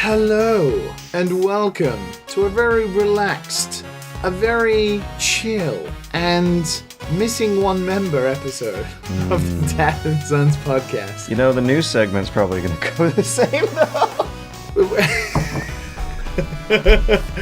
Hello, and welcome to a very relaxed, a very chill, and missing one member episode of the Dad and Sons podcast. You know, the news segment's probably going to go the same,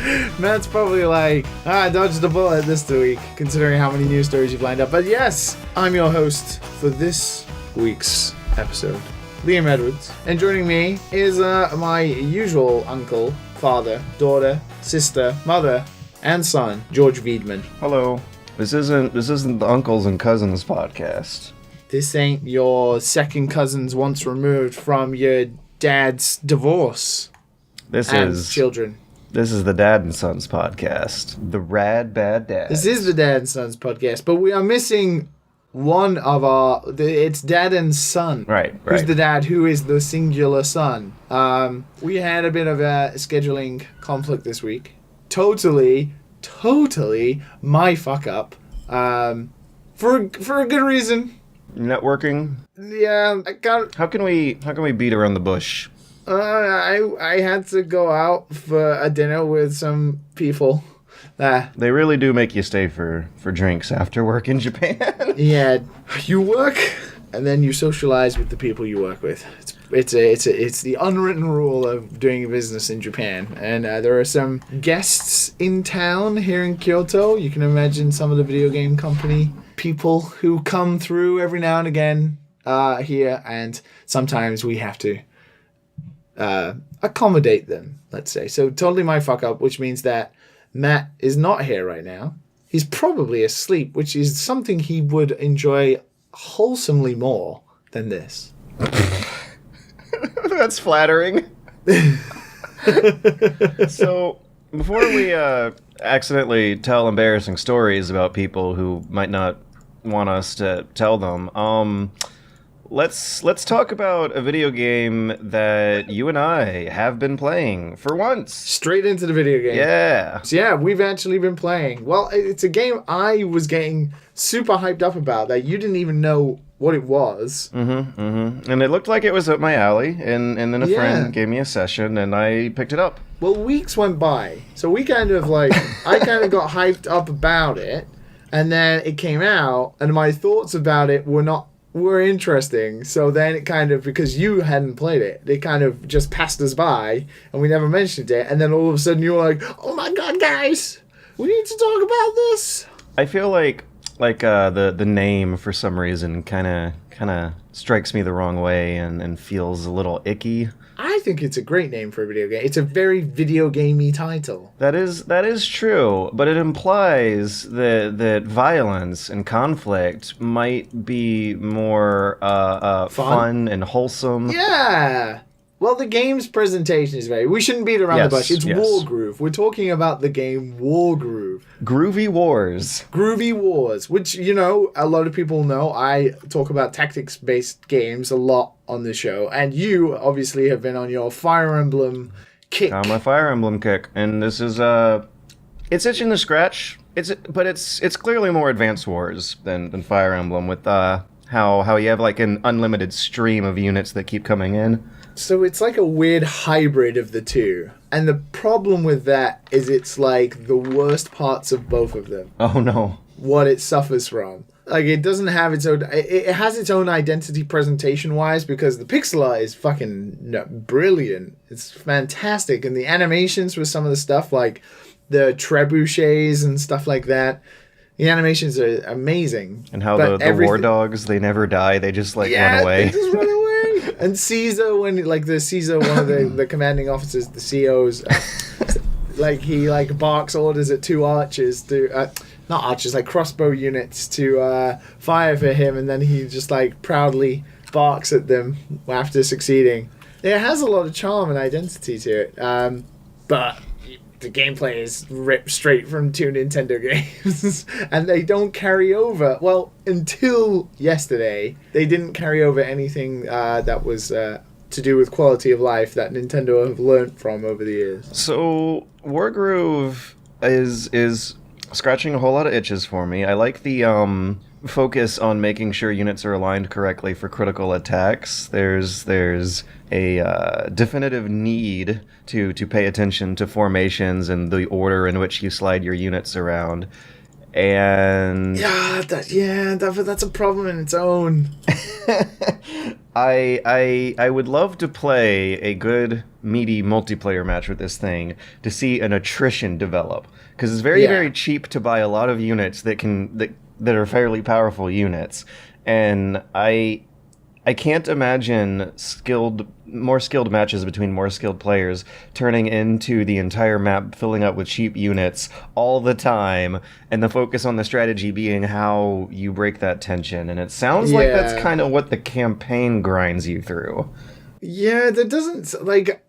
though. Matt's probably like, I dodged the bullet this week, considering how many news stories you've lined up. But yes, I'm your host for this week's episode, Liam Edwards, and joining me is my usual uncle, father, daughter, sister, mother, and son, George Wiedman. Hello. This isn't the Uncles and Cousins podcast. This ain't your second cousins once removed from your dad's divorce. This and is children. This is the Dad and Sons podcast. The Rad Bad Dad. This is the Dad and Sons podcast, but we are missing one of it's dad and son. Right. Who's the dad? Who is the singular son? We had a bit of a scheduling conflict this week. Totally my fuck up. For a good reason. Networking. Yeah, I got. How can we beat around the bush? I had to go out for a dinner with some people. They really do make you stay for drinks after work in Japan. Yeah, you work and then you socialize with the people you work with. It's the unwritten rule of doing business in Japan. And there are some guests in town here in Kyoto. You can imagine some of the video game company people who come through every now and again here, and sometimes we have to accommodate them, let's say. So totally my fuck up, which means that Matt is not here right now. He's probably asleep, which is something he would enjoy wholesomely more than this. That's flattering. So, before we accidentally tell embarrassing stories about people who might not want us to tell them, let's talk about a video game that you and I have been playing for once. Straight into the video game. Yeah. So yeah, we've actually been playing. Well, it's a game I was getting super hyped up about that you didn't even know what it was. And it looked like it was up my alley, and then a friend gave me a session, and I picked it up. Well, weeks went by, so we kind of like, I kind of got hyped up about it, and then it came out, and my thoughts about it were interesting. So then it kind of, because you hadn't played it, it kind of just passed us by, and we never mentioned it, and then all of a sudden you were like, oh my god, guys, we need to talk about this. I feel like the name for some reason kind of strikes me the wrong way and feels a little icky. I think it's a great name for a video game. It's a very video gamey title. That is true, but it implies that violence and conflict might be more fun and wholesome. Yeah. Well, the game's presentation is we shouldn't beat around the bush. It's Wargroove. We're talking about the game Wargroove. Groovy Wars, which, you know, a lot of people know. I talk about tactics-based games a lot on the show, and you obviously have been on your Fire Emblem kick. On my Fire Emblem kick, and this is it's itching to scratch. But it's clearly more Advanced Wars than Fire Emblem, with how you have like an unlimited stream of units that keep coming in. So it's like a weird hybrid of the two. And the problem with that is it's like the worst parts of both of them. Oh no. What it suffers from. Like, it doesn't have its own... It has its own identity presentation-wise, because the pixel art is fucking brilliant. It's fantastic. And the animations with some of the stuff, like the trebuchets and stuff like that, the animations are amazing. And how the war dogs, they never die. They just, run away. They just run away. And Caesar, one of the commanding officers, the COs, he barks orders at two archers to... not archers, like crossbow units to fire for him, and then he just proudly barks at them after succeeding. It has a lot of charm and identity to it, but the gameplay is ripped straight from two Nintendo games, and they don't carry over. Well, until yesterday, they didn't carry over anything that was to do with quality of life that Nintendo have learned from over the years. So, Wargroove is scratching a whole lot of itches for me. I like the focus on making sure units are aligned correctly for critical attacks. There's a definitive need to pay attention to formations and the order in which you slide your units around. And that's a problem in its own. I would love to play a good meaty multiplayer match with this thing to see an attrition develop, because it's very cheap to buy a lot of units that are fairly powerful units, and I can't imagine more skilled matches between more skilled players turning into the entire map filling up with cheap units all the time, and the focus on the strategy being how you break that tension. And it sounds like that's kind of what the campaign grinds you through. Yeah, that doesn't... Like,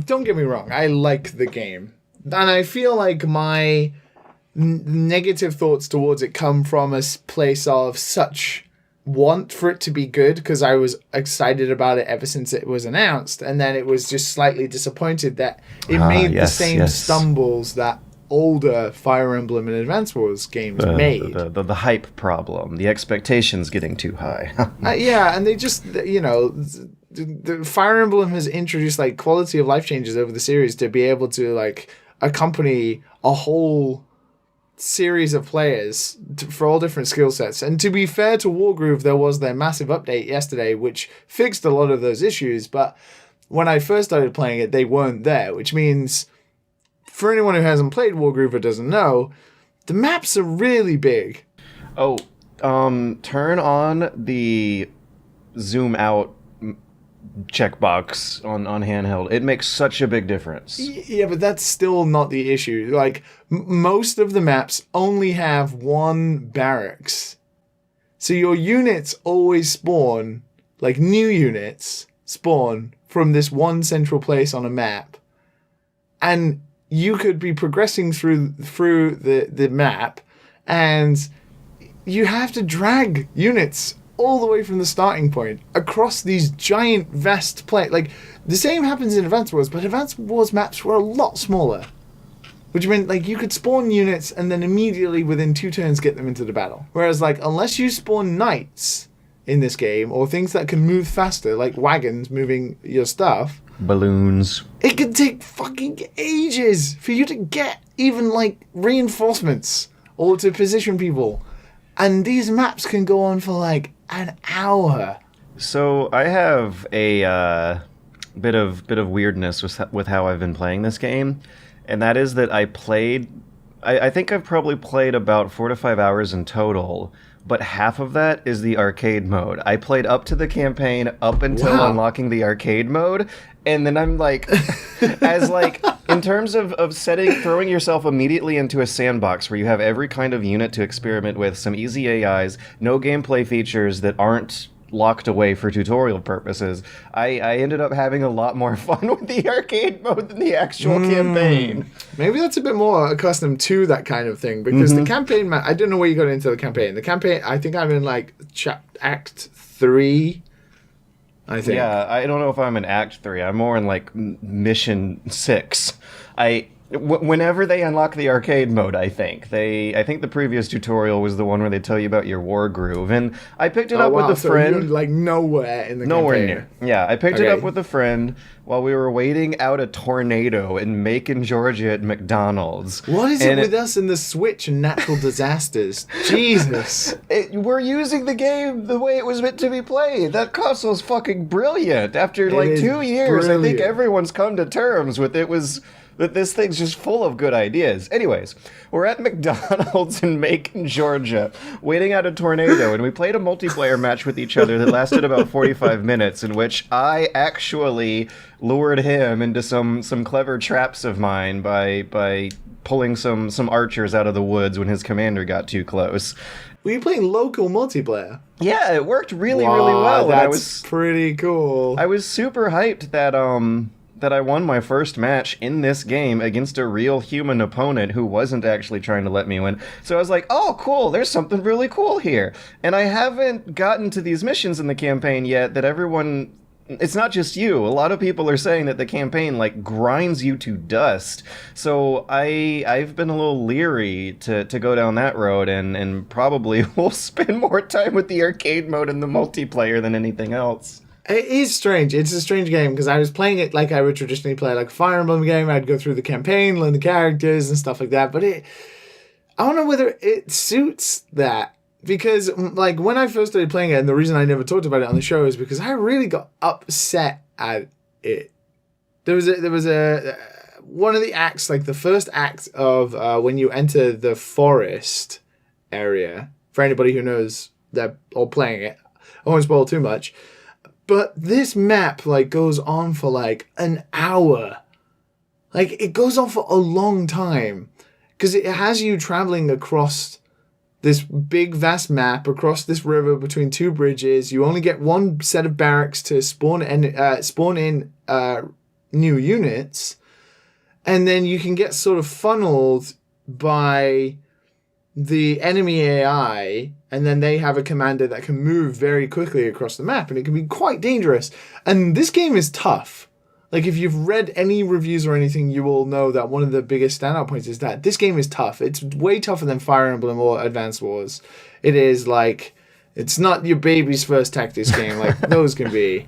don't get me wrong, I like the game. And I feel like my negative thoughts towards it come from a place of such want for it to be good, because I was excited about it ever since it was announced, and then it was just slightly disappointed that it made the same stumbles that older Fire Emblem and Advance Wars games made. The hype problem, the expectations getting too high. And they just, the Fire Emblem has introduced like quality of life changes over the series to be able to like accompany a whole series of players for all different skill sets. And to be fair to Wargroove, there was their massive update yesterday which fixed a lot of those issues, but when I first started playing it they weren't there, which means for anyone who hasn't played Wargroove or doesn't know, the maps are really big. Turn on the zoom out checkbox on handheld. It makes such a big difference. Yeah, but that's still not the issue. Like, most of the maps only have one barracks. So your units always spawn, like new units spawn from this one central place on a map. And you could be progressing through the map, and you have to drag units all the way from the starting point across these giant vast like the same happens in Advance Wars, but Advance Wars maps were a lot smaller, which meant like you could spawn units and then immediately within 2 turns get them into the battle. Whereas like unless you spawn knights in this game or things that can move faster like wagons moving your stuff, balloons, it could take fucking ages for you to get even like reinforcements or to position people. And these maps can go on for like an hour. So I have a bit of weirdness with how I've been playing this game, and that is that I think I've probably played about 4 to 5 hours in total, but half of that is the arcade mode. I played up to the campaign up until unlocking the arcade mode, and then I'm like, in terms of throwing yourself immediately into a sandbox where you have every kind of unit to experiment with, some easy AIs, no gameplay features that aren't locked away for tutorial purposes, I ended up having a lot more fun with the arcade mode than the actual campaign. Maybe that's a bit more accustomed to that kind of thing, because the campaign, I don't know where you got into the campaign. The campaign, I think I'm in like Act 3, I think. Yeah, I don't know if I'm in Act 3. I'm more in like Mission 6. Whenever they unlock the arcade mode, I think the previous tutorial was the one where they tell you about your Wargroove, and I picked it up with a friend. You're like nowhere in the campaign. Near. Yeah, I picked it up with a friend while we were waiting out a tornado in Macon, Georgia at McDonald's. What is it with us and the Switch and natural disasters? Jesus. We're using the game the way it was meant to be played. That console's fucking brilliant. After like 2 years, I think everyone's come to terms with that this thing's just full of good ideas. Anyways, we're at McDonald's in Macon, Georgia, waiting out a tornado, and we played a multiplayer match with each other that lasted about 45 minutes, in which I actually lured him into some clever traps of mine by pulling some archers out of the woods when his commander got too close. Were you playing local multiplayer? Yeah, it worked really well. That's pretty cool. I was super hyped that I won my first match in this game against a real human opponent who wasn't actually trying to let me win. So I was like, oh, cool, there's something really cool here. And I haven't gotten to these missions in the campaign yet that everyone it's not just you. A lot of people are saying that the campaign like grinds you to dust. So I've been a little leery to go down that road, and probably will spend more time with the arcade mode and the multiplayer than anything else. It is strange. It's a strange game because I was playing it like I would traditionally play like a Fire Emblem game. I'd go through the campaign, learn the characters and stuff like that. But I don't know whether it suits that. Because, like, when I first started playing it, and the reason I never talked about it on the show is because I really got upset at it. There was one of the acts, like the first act of when you enter the forest area, for anybody who knows that or playing it, I won't spoil too much, but this map, like, goes on for, like, an hour. Like, it goes on for a long time. Because it has you traveling across this big, vast map across this river between two bridges. You only get one set of barracks to spawn in new units. And then you can get sort of funneled by the enemy AI. And then they have a commander that can move very quickly across the map. And it can be quite dangerous. And this game is tough. Like, if you've read any reviews or anything, you will know that one of the biggest standout points is that this game is tough. It's way tougher than Fire Emblem or Advance Wars. It is, like, it's not your baby's first tactics game like those can be.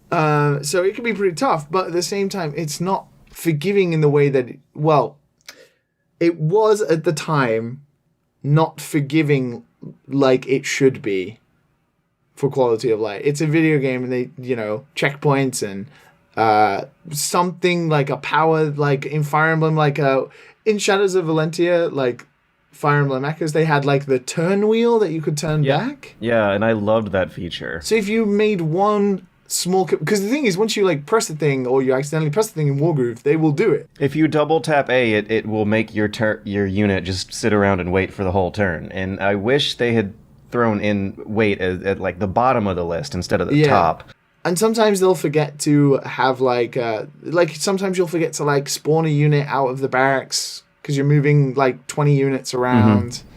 So it can be pretty tough, but at the same time, it's not forgiving in the way that, it was at the time not forgiving like it should be for quality of life. It's a video game and they, checkpoints and something like a power, like in Fire Emblem, like in Shadows of Valentia, like Fire Emblem Echoes, they had like the turn wheel that you could turn back. Yeah, and I loved that feature. So if you made one small, because the thing is, once you like press the thing or you accidentally press the thing in Wargroove, they will do it. If you double tap A, it will make your unit just sit around and wait for the whole turn. And I wish they had thrown in wait at like the bottom of the list instead of the top. And sometimes they'll forget to have like sometimes you'll forget to like spawn a unit out of the barracks because you're moving like 20 units around. Mm-hmm.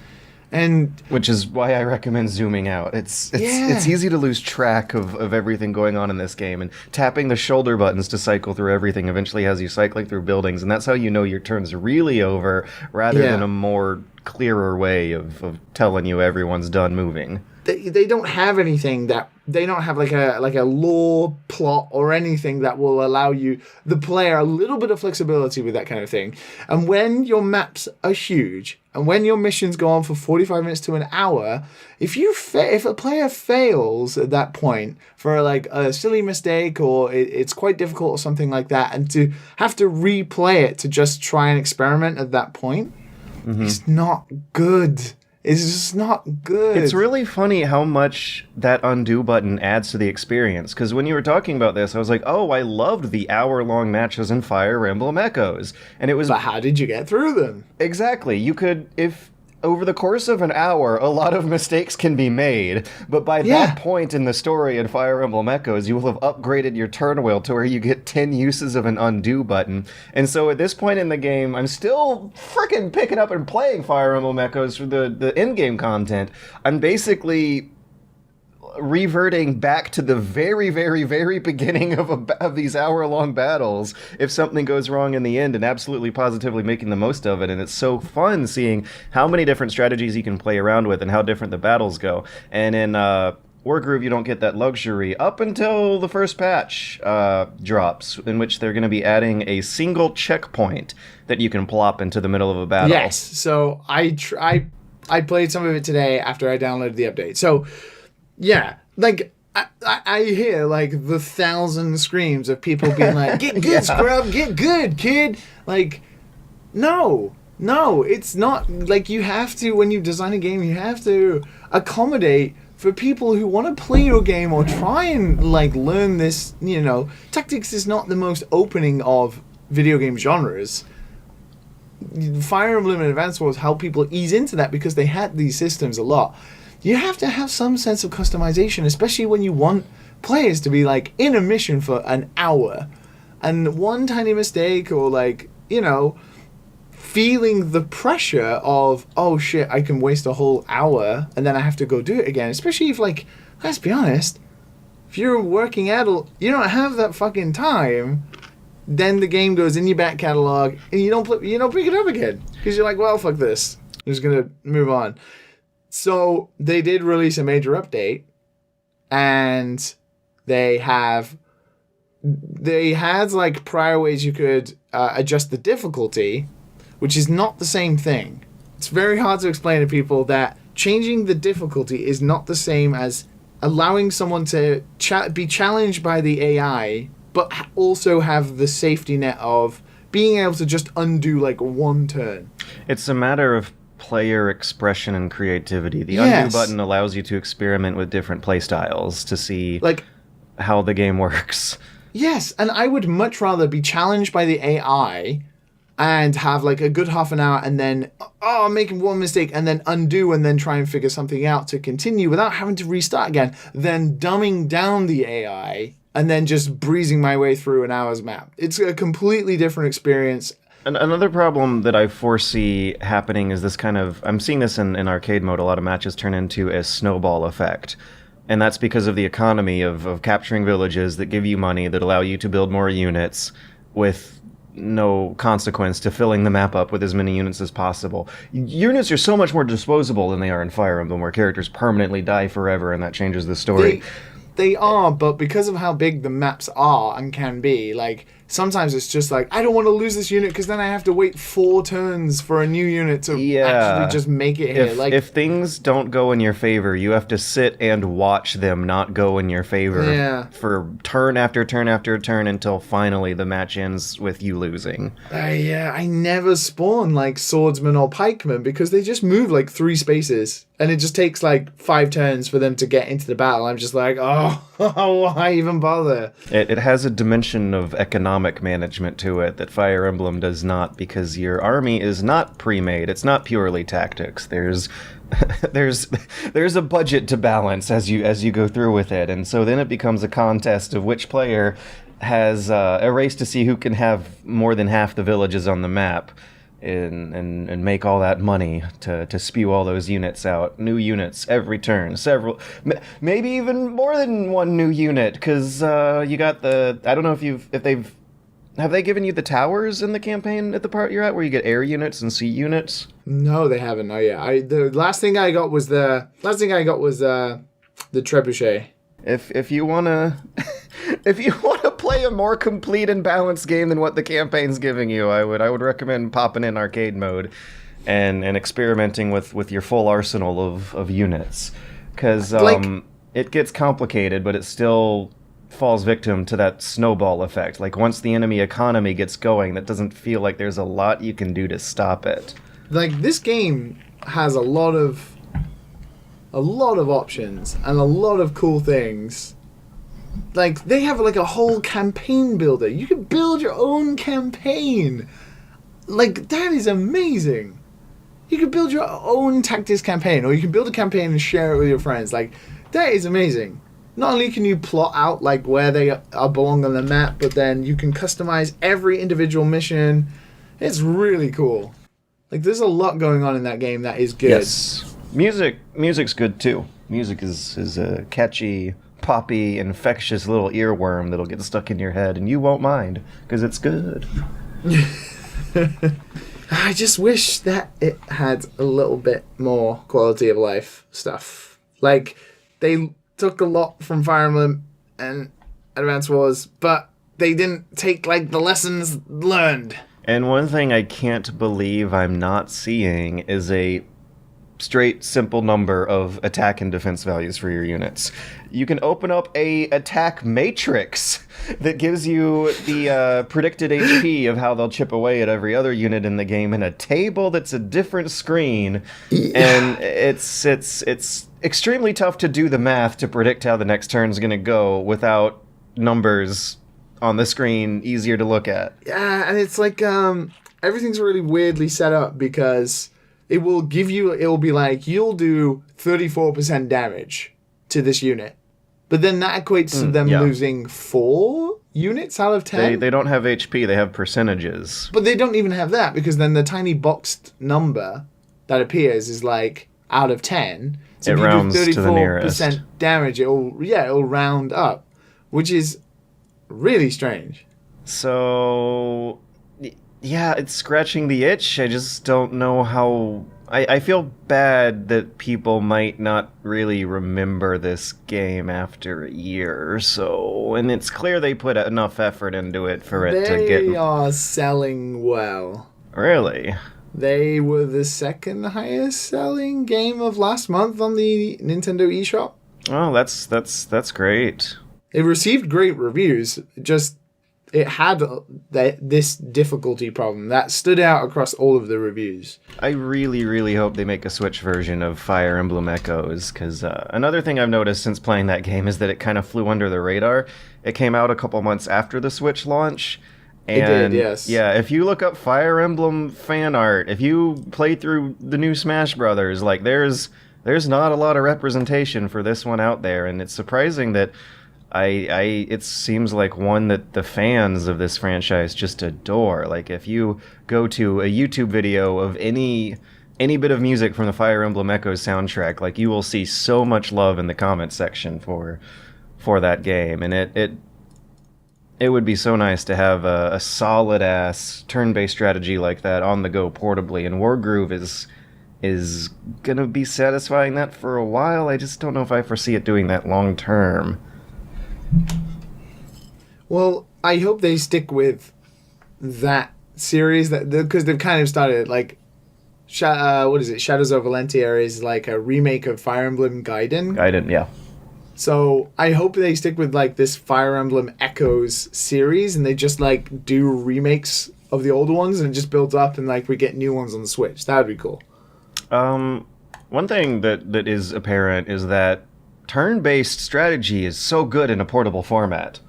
And which is why I recommend zooming out. It's easy to lose track of everything going on in this game, and tapping the shoulder buttons to cycle through everything eventually has you cycling through buildings, and that's how you know your turn's really over rather than a more clearer way of telling you everyone's done moving. They don't have anything that they don't have like a lore plot or anything that will allow you, the player, a little bit of flexibility with that kind of thing. And when your maps are huge and when your missions go on for 45 minutes to an hour, if a player fails at that point for like a silly mistake or it's quite difficult or something like that, and to have to replay it to just try and experiment at that point, it's not good. It's just not good. It's really funny how much that undo button adds to the experience. Because when you were talking about this, I was like, oh, I loved the hour-long matches in Fire Emblem Echoes. And it was... But how did you get through them? Exactly. You could... Over the course of an hour, a lot of mistakes can be made, but by that point in the story in Fire Emblem Echoes, you will have upgraded your turn wheel to where you get 10 uses of an undo button. And so at this point in the game, I'm still freaking picking up and playing Fire Emblem Echoes for the in-game content. I'm basically reverting back to the very, very, very beginning of these hour-long battles if something goes wrong in the end, and absolutely positively making the most of it. And it's so fun seeing how many different strategies you can play around with and how different the battles go. And in Wargroove, you don't get that luxury up until the first patch drops, in which they're going to be adding a single checkpoint that you can plop into the middle of a battle. Yes, so I played some of it today after I downloaded the update. So yeah, like, I hear, like, the 1,000 screams of people being like, get good, scrub, get good, kid. Like, no, it's not. Like, you have to, when you design a game, you have to accommodate for people who want to play your game or try and, like, learn this, Tactics is not the most opening of video game genres. Fire Emblem and Advance Wars help people ease into that because they had these systems a lot. You have to have some sense of customization, especially when you want players to be, like, in a mission for an hour. And one tiny mistake or, like, feeling the pressure of, oh, shit, I can waste a whole hour and then I have to go do it again. Especially if, like, let's be honest, If you're a working adult, you don't have that fucking time. Then the game goes in your back catalog, and you don't pick it up again because you're like, well, fuck this. I'm just gonna move on. So they did release a major update, and they had like prior ways you could adjust the difficulty, which is not the same thing. It's very hard to explain to people that changing the difficulty is not the same as allowing someone to be challenged by the AI, but also have the safety net of being able to just undo like one turn. It's a matter of player expression and creativity. The Yes. undo button allows you to experiment with different playstyles to see Like, how the game works. yes, and I would much rather be challenged by the AI and have like a good half an hour and then, I'm making one mistake and then undo and then try and figure something out to continue without having to restart again, than dumbing down the AI and then just breezing my way through an hour's map. It's a completely different experience. And another problem that I foresee happening is this kind of... I'm seeing this in arcade mode. A lot of matches turn into a snowball effect. And that's because of the economy of capturing villages that give you money, that allow you to build more units with no consequence to filling the map up with as many units as possible. Units are so much more disposable than they are in Fire Emblem, where characters permanently die forever, and that changes the story. They are, but because of how big the maps are and can be, like, sometimes it's just like, I don't want to lose this unit because then I have to wait 4 turns for a new unit to actually just make it here. If things don't go in your favor, you have to sit and watch them not go in your favor for turn after turn after turn until finally the match ends with you losing. I never spawn like swordsman or pikeman because they just move like 3 spaces and it just takes like 5 turns for them to get into the battle. I'm just like, why even bother? It has a dimension of economic management to it that Fire Emblem does not, because your army is not pre-made. It's not purely tactics. There's a budget to balance as you go through with it, and so then it becomes a contest of which player has a race to see who can have more than half the villages on the map. And make all that money to spew all those units out. New units every turn. Several, maybe even more than one new unit, because you got the... I don't know have they given you the towers in the campaign at the part you're at, where you get air units and sea units? No, they haven't. No, yeah. The last thing I got was the trebuchet. If you wanna play a more complete and balanced game than what the campaign's giving you, I would recommend popping in arcade mode and experimenting with your full arsenal of units, because it gets complicated, but it still falls victim to that snowball effect. Like, once the enemy economy gets going, that doesn't feel like there's a lot you can do to stop it. Like, this game has a lot of options and a lot of cool things. Like, they have like a whole campaign builder. You can build your own campaign. Like, that is amazing. You can build your own tactics campaign, or you can build a campaign and share it with your friends. Like, that is amazing. Not only can you plot out like where they belong on the map, but then you can customize every individual mission. It's really cool. Like, there's a lot going on in that game that is good. Yes. Music's good too. Music is a catchy, poppy, infectious little earworm that'll get stuck in your head, and you won't mind, because it's good. I just wish that it had a little bit more quality of life stuff. Like, they took a lot from Fire Emblem and Advance Wars, but they didn't take like the lessons learned. And one thing I can't believe I'm not seeing is a straight, simple number of attack and defense values for your units. You can open up a attack matrix that gives you the predicted HP of how they'll chip away at every other unit in the game in a table that's a different screen. And it's extremely tough to do the math to predict how the next turn's going to go without numbers on the screen easier to look at. Yeah, and it's like everything's really weirdly set up, because it will be like, you'll do 34% damage to this unit. But then that equates to them losing 4 units out of 10. They don't have HP, they have percentages. But they don't even have that, because then the tiny boxed number that appears is like out of 10. So It if rounds you do to the nearest. 34% damage, it'll round up, which is really strange. So, yeah, it's scratching the itch. I just don't know how... I feel bad that people might not really remember this game after a year or so. And it's clear they put enough effort into it for it to get... They are selling well. Really? They were the second highest selling game of last month on the Nintendo eShop. Oh, that's great. It received great reviews, just it had this difficulty problem that stood out across all of the reviews. I really, really hope they make a Switch version of Fire Emblem Echoes, because another thing I've noticed since playing that game is that it kind of flew under the radar. It came out a couple months after the Switch launch. And it did, yes. Yeah, if you look up Fire Emblem fan art, if you play through the new Smash Brothers, like there's not a lot of representation for this one out there, and it's surprising that it seems like one that the fans of this franchise just adore. Like if you go to a YouTube video of any bit of music from the Fire Emblem Echoes soundtrack, like you will see so much love in the comment section for that game, and it would be so nice to have a solid ass turn-based strategy like that on the go portably, and Wargroove is gonna be satisfying that for a while. I just don't know if I foresee it doing that long term. Well, I hope they stick with that series because they've kind of started like what is it? Shadows of Valentia is like a remake of Fire Emblem Gaiden. Gaiden, yeah. So I hope they stick with like this Fire Emblem Echoes series and they just like do remakes of the old ones and just build up and like we get new ones on the Switch. That would be cool. One thing that is apparent is that turn-based strategy is so good in a portable format.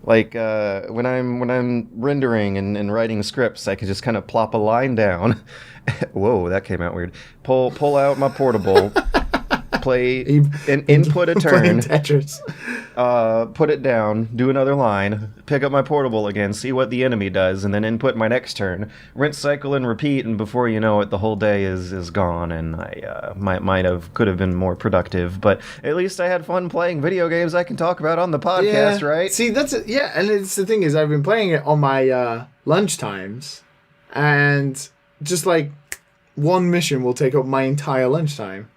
Like when I'm rendering and writing scripts, I can just kind of plop a line down. Whoa, that came out weird. Pull out my portable. Play and input a turn, Tetris. Put it down, do another line, pick up my portable again, see what the enemy does, and then input my next turn. Rinse, cycle, and repeat, and before you know it, the whole day is gone, and I could have been more productive, but at least I had fun playing video games I can talk about on the podcast, right? See, that's it. Yeah, and it's the thing is, I've been playing it on my lunch times, and just like one mission will take up my entire lunchtime.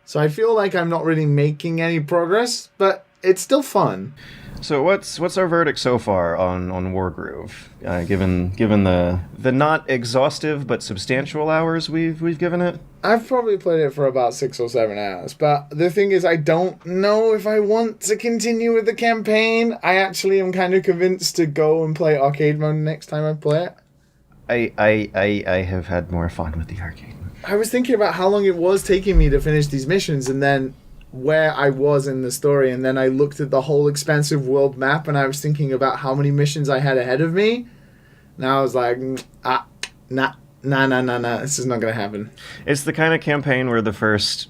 So I feel like I'm not really making any progress, but it's still fun. So what's our verdict so far on Wargroove? Given the not exhaustive but substantial hours we've given it? I've probably played it for about 6 or 7 hours, but the thing is I don't know if I want to continue with the campaign. I actually am kind of convinced to go and play arcade mode next time I play it. I have had more fun with the arcade. I was thinking about how long it was taking me to finish these missions and then where I was in the story, and then I looked at the whole expansive world map and I was thinking about how many missions I had ahead of me. And I was like, nah, this is not going to happen. It's the kind of campaign where the first,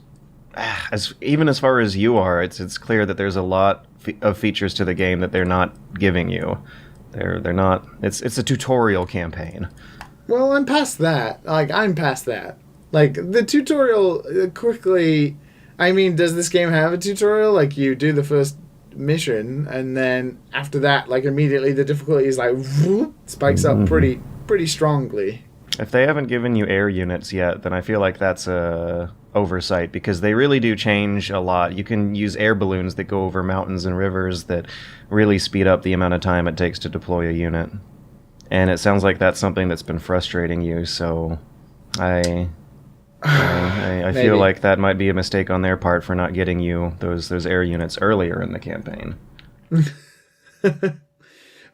even as far as you are, it's clear that there's a lot of features to the game that they're not giving you. They're not, it's a tutorial campaign. Well, I'm past that. Like, the tutorial quickly... I mean, does this game have a tutorial? Like, you do the first mission, and then after that, like, immediately the difficulty is like, whoop, spikes up pretty strongly. If they haven't given you air units yet, then I feel like that's a oversight, because they really do change a lot. You can use air balloons that go over mountains and rivers that really speed up the amount of time it takes to deploy a unit. And it sounds like that's something that's been frustrating you, so I feel like that might be a mistake on their part for not getting you those air units earlier in the campaign.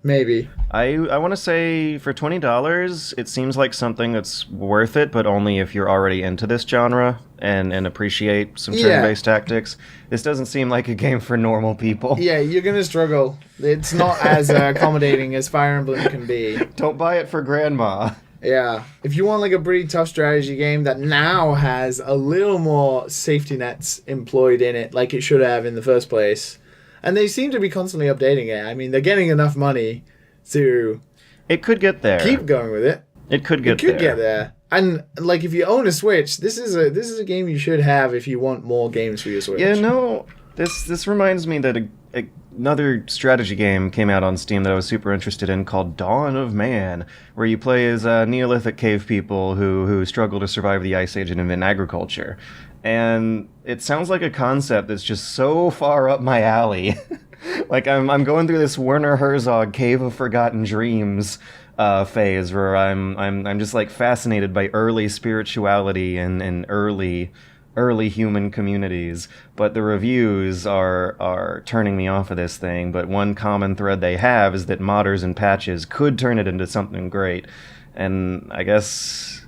Maybe. I want to say for $20, it seems like something that's worth it, but only if you're already into this genre and appreciate some turn-based tactics. This doesn't seem like a game for normal people. Yeah, you're going to struggle. It's not as accommodating as Fire Emblem can be. Don't buy it for grandma. Yeah. If you want like a pretty tough strategy game that now has a little more safety nets employed in it, like it should have in the first place. And they seem to be constantly updating it. I mean, they're getting enough money to... It could get there. Keep going with it. It could get there. Get there. And like, if you own a Switch, this is a game you should have if you want more games for your Switch. Yeah, no, this reminds me that another strategy game came out on Steam that I was super interested in called Dawn of Man, where you play as Neolithic cave people who struggle to survive the Ice Age and invent agriculture. And it sounds like a concept that's just so far up my alley. Like, I'm going through this Werner Herzog Cave of Forgotten Dreams phase where I'm just like fascinated by early spirituality and early human communities, but the reviews are turning me off of this thing. But one common thread they have is that modders and patches could turn it into something great. And I guess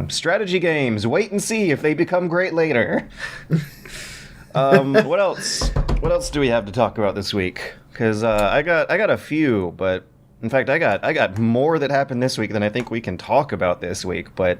strategy games, wait and see if they become great later. What else do we have to talk about this week? Because I got a few, but in fact I got more that happened this week than I think we can talk about this week. But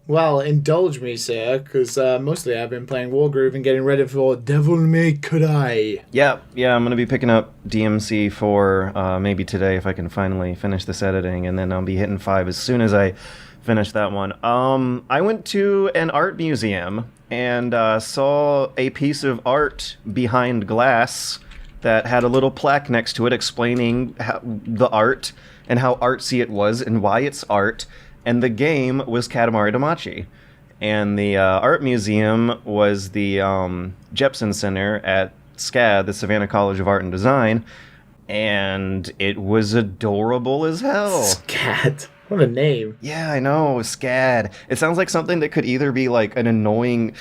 well, indulge me, sir, because mostly I've been playing Wargroove and getting ready for Devill May Cry. Yeah, I'm going to be picking up DMC 4 maybe today if I can finally finish this editing, and then I'll be hitting 5 as soon as I finish that one. I went to an art museum and saw a piece of art behind glass that had a little plaque next to it explaining the art and how artsy it was and why it's art. And the game was Katamari Damacy. And the art museum was the Jepson Center at SCAD, the Savannah College of Art and Design. And it was adorable as hell. SCAD. What a name. Yeah, I know, SCAD. It sounds like something that could either be like an annoying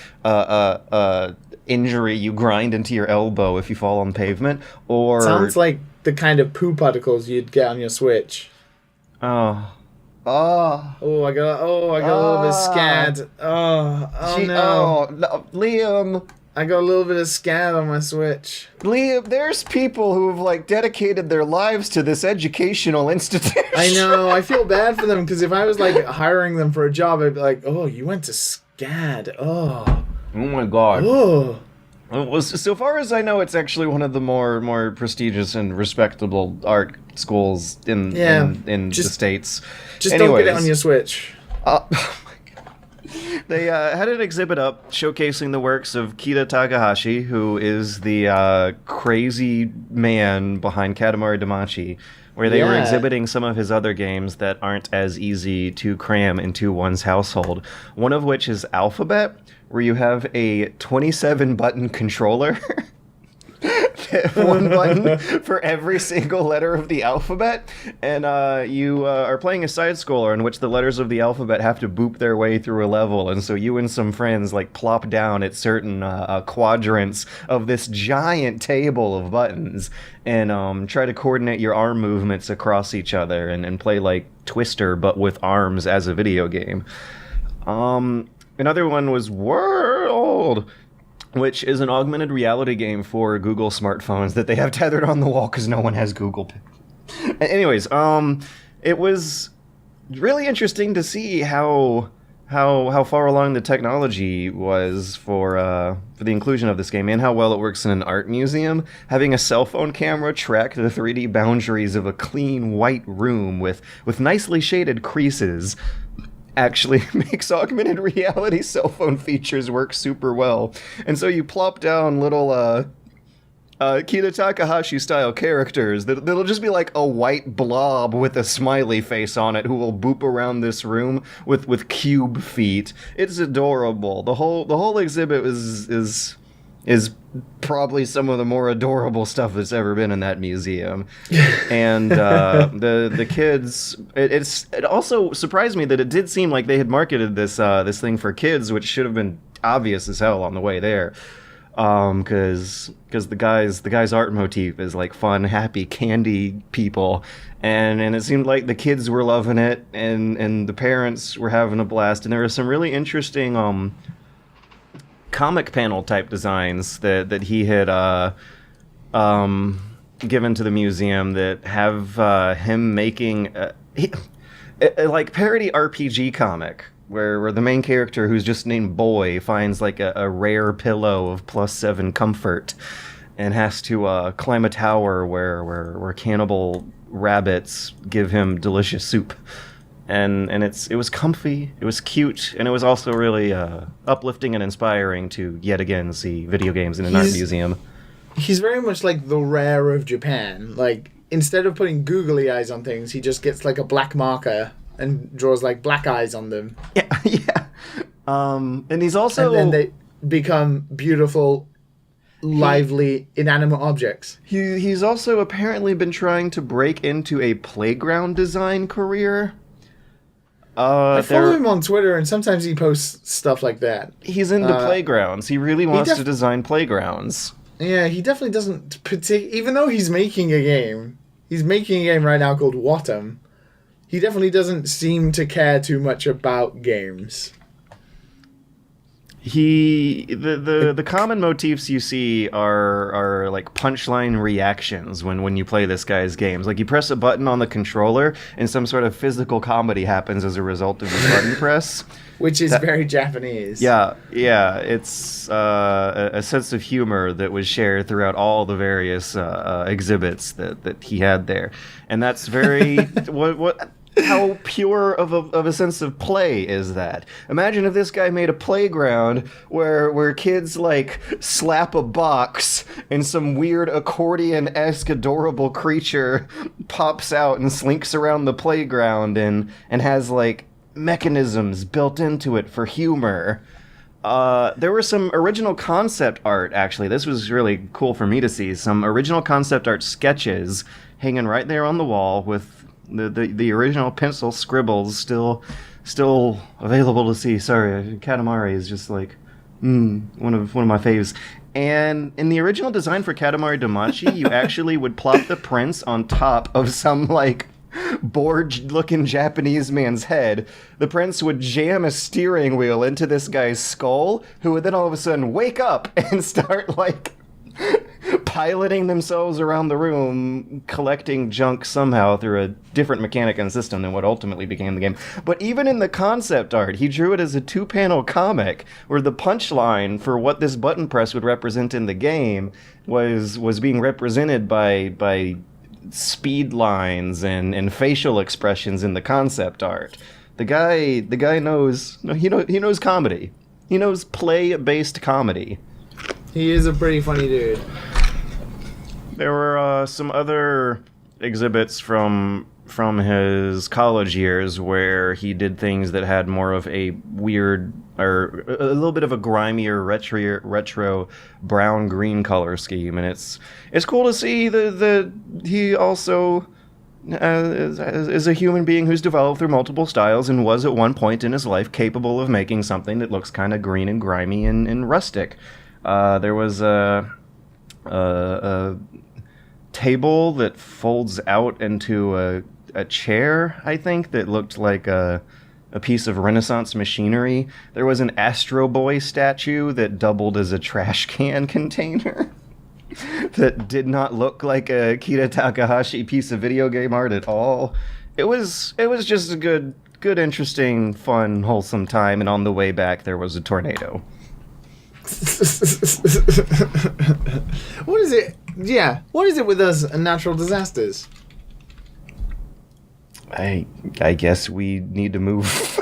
injury you grind into your elbow if you fall on pavement, or... Sounds like the kind of poo particles you'd get on your Switch. Oh, I got a little bit of SCAD. No, Liam. I got a little bit of SCAD on my Switch. Liam, there's people who have like dedicated their lives to this educational institution. I know. I feel bad for them because if I was like hiring them for a job, I'd be like, "Oh, you went to SCAD. Oh my God. Oh." Well, so far as I know, it's actually one of the more prestigious and respectable art schools in the States. Just don't get it on your Switch. Oh my God. They had an exhibit up showcasing the works of Kita Takahashi, who is the crazy man behind Katamari Damacy, where they were exhibiting some of his other games that aren't as easy to cram into one's household. One of which is Alphabet, where you have a 27-button controller. One button for every single letter of the alphabet, and you are playing a side-scroller in which the letters of the alphabet have to boop their way through a level, and so you and some friends like plop down at certain quadrants of this giant table of buttons and try to coordinate your arm movements across each other and play like Twister but with arms as a video game. Another one was World, which is an augmented reality game for Google smartphones that they have tethered on the wall because no one has Google. Anyways, it was really interesting to see how far along the technology was for the inclusion of this game and how well it works in an art museum. Having a cell phone camera track the 3D boundaries of a clean white room with nicely shaded creases actually makes augmented reality cell phone features work super well. And so you plop down little Kita Takahashi style characters that'll just be like a white blob with a smiley face on it who will boop around this room with cube feet. It's adorable. The whole exhibit is probably some of the more adorable stuff that's ever been in that museum. And the kids, it also surprised me that it did seem like they had marketed this thing for kids, which should have been obvious as hell on the way there. Because the guy's art motif is like fun, happy, candy people, and it seemed like the kids were loving it, and the parents were having a blast, and there were some really interesting comic panel type designs that he had given to the museum that have him making like parody RPG comic where the main character, who's just named Boy, finds like a rare pillow of +7 comfort and has to climb a tower where cannibal rabbits give him delicious soup. and it was comfy, it was cute, and it was also really uplifting and inspiring to yet again see video games in an art museum. He's very much like the Rare of Japan. Like, instead of putting googly eyes on things, he just gets like a black marker and draws like black eyes on them. Yeah, yeah. And he's also... And then they become beautiful, lively, inanimate objects. He's also apparently been trying to break into a playground design career. I follow him on Twitter, and sometimes he posts stuff like that. He's into playgrounds. He really wants to design playgrounds. Yeah, he definitely doesn't even though he's making a game right now called Wattam. He definitely doesn't seem to care too much about games. The common motifs you see are like punchline reactions when you play this guy's games. Like, you press a button on the controller and some sort of physical comedy happens as a result of the button press. Which is very Japanese. Yeah, it's a sense of humor that was shared throughout all the various exhibits that he had there, and that's very how pure of a sense of play is that? Imagine if this guy made a playground where kids like slap a box and some weird accordion-esque adorable creature pops out and slinks around the playground and has like mechanisms built into it for humor. There were some original concept art, actually. This was really cool for me to see. Some original concept art sketches hanging right there on the wall with the original pencil scribbles still available to see. Sorry, Katamari is just like one of my faves. And in the original design for Katamari Damacy, you actually would plop the prince on top of some like bored-looking Japanese man's head. The prince would jam a steering wheel into this guy's skull, who would then all of a sudden wake up and start like piloting themselves around the room, collecting junk somehow through a different mechanic and system than what ultimately became the game. But even in the concept art, he drew it as a 2-panel comic, where the punchline for what this button press would represent in the game was being represented by speed lines and facial expressions in the concept art. The guy knows he knows comedy. He knows play-based comedy. He is a pretty funny dude. There were some other exhibits from his college years where he did things that had more of a weird or a little bit of a grimier retro brown-green color scheme, and it's cool to see that he also is a human being who's developed through multiple styles and was at one point in his life capable of making something that looks kind of green and grimy and rustic. There was a table that folds out into a chair, I think, that looked like a piece of Renaissance machinery. There was an Astro Boy statue that doubled as a trash can container that did not look like a Akira Takahashi piece of video game art at all. It was just a good, interesting, fun, wholesome time, and on the way back there was a tornado. What is it? Yeah, what is it with us and natural disasters? I guess we need to move.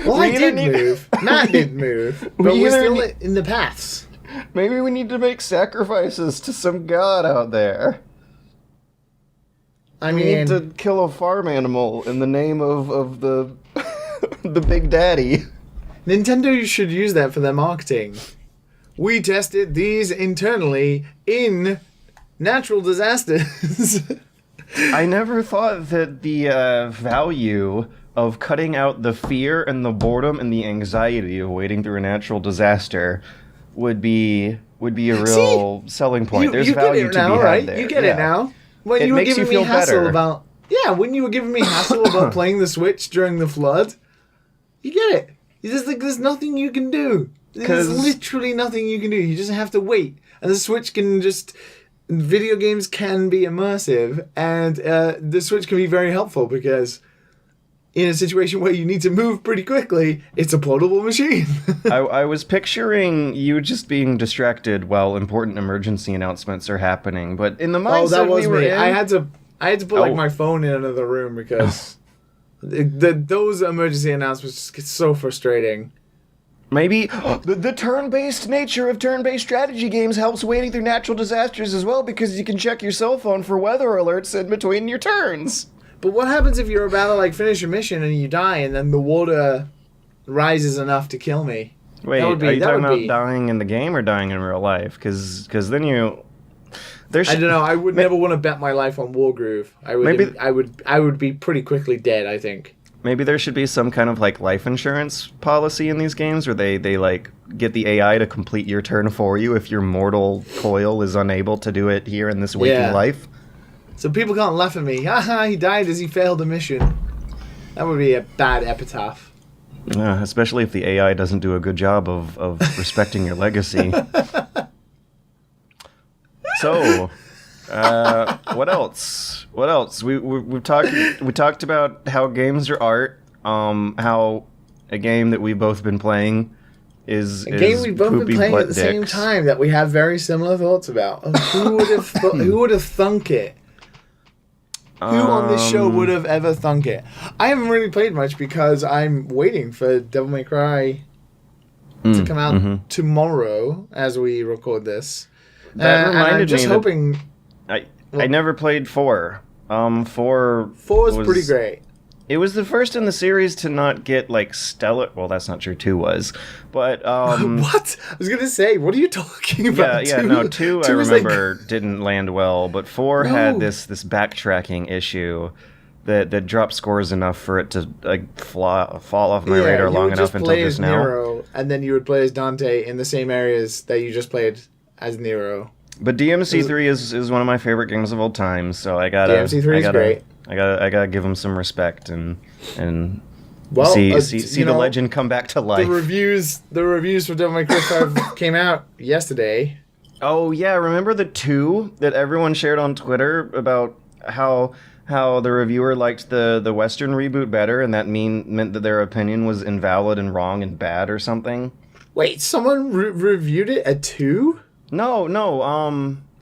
Well, I did move. Matt did move, but we're still in the paths. Maybe we need to make sacrifices to some god out there. I mean, we need to kill a farm animal in the name of the the Big Daddy. Nintendo should use that for their marketing. We tested these internally in natural disasters. I never thought that the value of cutting out the fear and the boredom and the anxiety of wading through a natural disaster would be a real selling point. There's value to be had there. You get it now. When you were giving me hassle about when you were giving me hassle about playing the Switch during the flood, you get it. It's just like there's nothing you can do. There's literally nothing you can do. You just have to wait. And the Switch can just... Video games can be immersive, and the Switch can be very helpful because in a situation where you need to move pretty quickly, it's a portable machine. I was picturing you just being distracted while important emergency announcements are happening, but in the mindset that was we were me. in... I had I had to put like my phone in another room because those emergency announcements just get so frustrating. Maybe the turn-based nature of turn-based strategy games helps wading through natural disasters as well, because you can check your cell phone for weather alerts in between your turns. But what happens if you're about to like finish a mission and you die and then the water rises enough to kill me? Wait, are you talking about dying in the game or dying in real life? Because then you... I don't know. I would never want to bet my life on Wargroove. I would be pretty quickly dead, I think. Maybe there should be some kind of like life insurance policy in these games where they like get the AI to complete your turn for you if your mortal coil is unable to do it here in this waking life. So people can't laugh at me. Haha, he died as he failed a mission. That would be a bad epitaph. Especially if the AI doesn't do a good job of respecting your legacy. So, what else? What else? We talked about how games are art. How a game that we've both been playing is a game we've both been playing at the same time that we have very similar thoughts about. Who would have thunk it? Who on this show would have ever thunk it? I haven't really played much because I'm waiting for Devill May Cry to come out tomorrow as we record this. That reminded I'm just me hoping. I never played 4. 4 was pretty great. It was the first in the series to not get like stellar. Well, that's not true. 2 was, but what? I was gonna say, what are you talking about? Yeah, no. 2 I remember didn't land well, but 4 had this backtracking issue that dropped scores enough for it to like fall off my radar long enough until just now. Nero, and then you would play as Dante in the same areas that you just played as Nero. But DMC3 is one of my favorite games of all time, so DMC3 is great. I gotta give him some respect and well, see the legend come back to life. The reviews for Devil May Cry 5 came out yesterday. Oh yeah, remember the 2 that everyone shared on Twitter about how the reviewer liked the Western reboot better, and that meant that their opinion was invalid and wrong and bad or something? Wait, someone reviewed it at 2? No.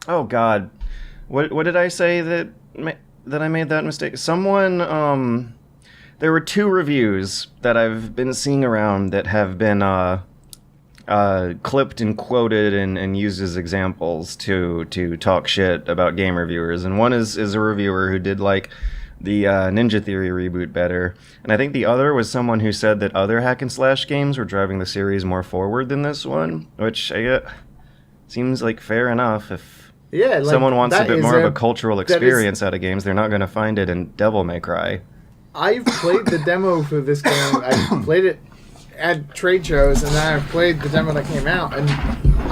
Oh God, what did I say that I made that mistake? Someone. There were 2 reviews that I've been seeing around that have been clipped and quoted and used as examples to talk shit about game reviewers. And one is a reviewer who did like the Ninja Theory reboot better, and I think the other was someone who said that other hack and slash games were driving the series more forward than this one, which I get. Seems like fair enough. If someone wants a bit more of a cultural experience out of games, they're not going to find it in Devill May Cry. I've played the demo for this game. I played it at trade shows, and then I've played the demo that came out, and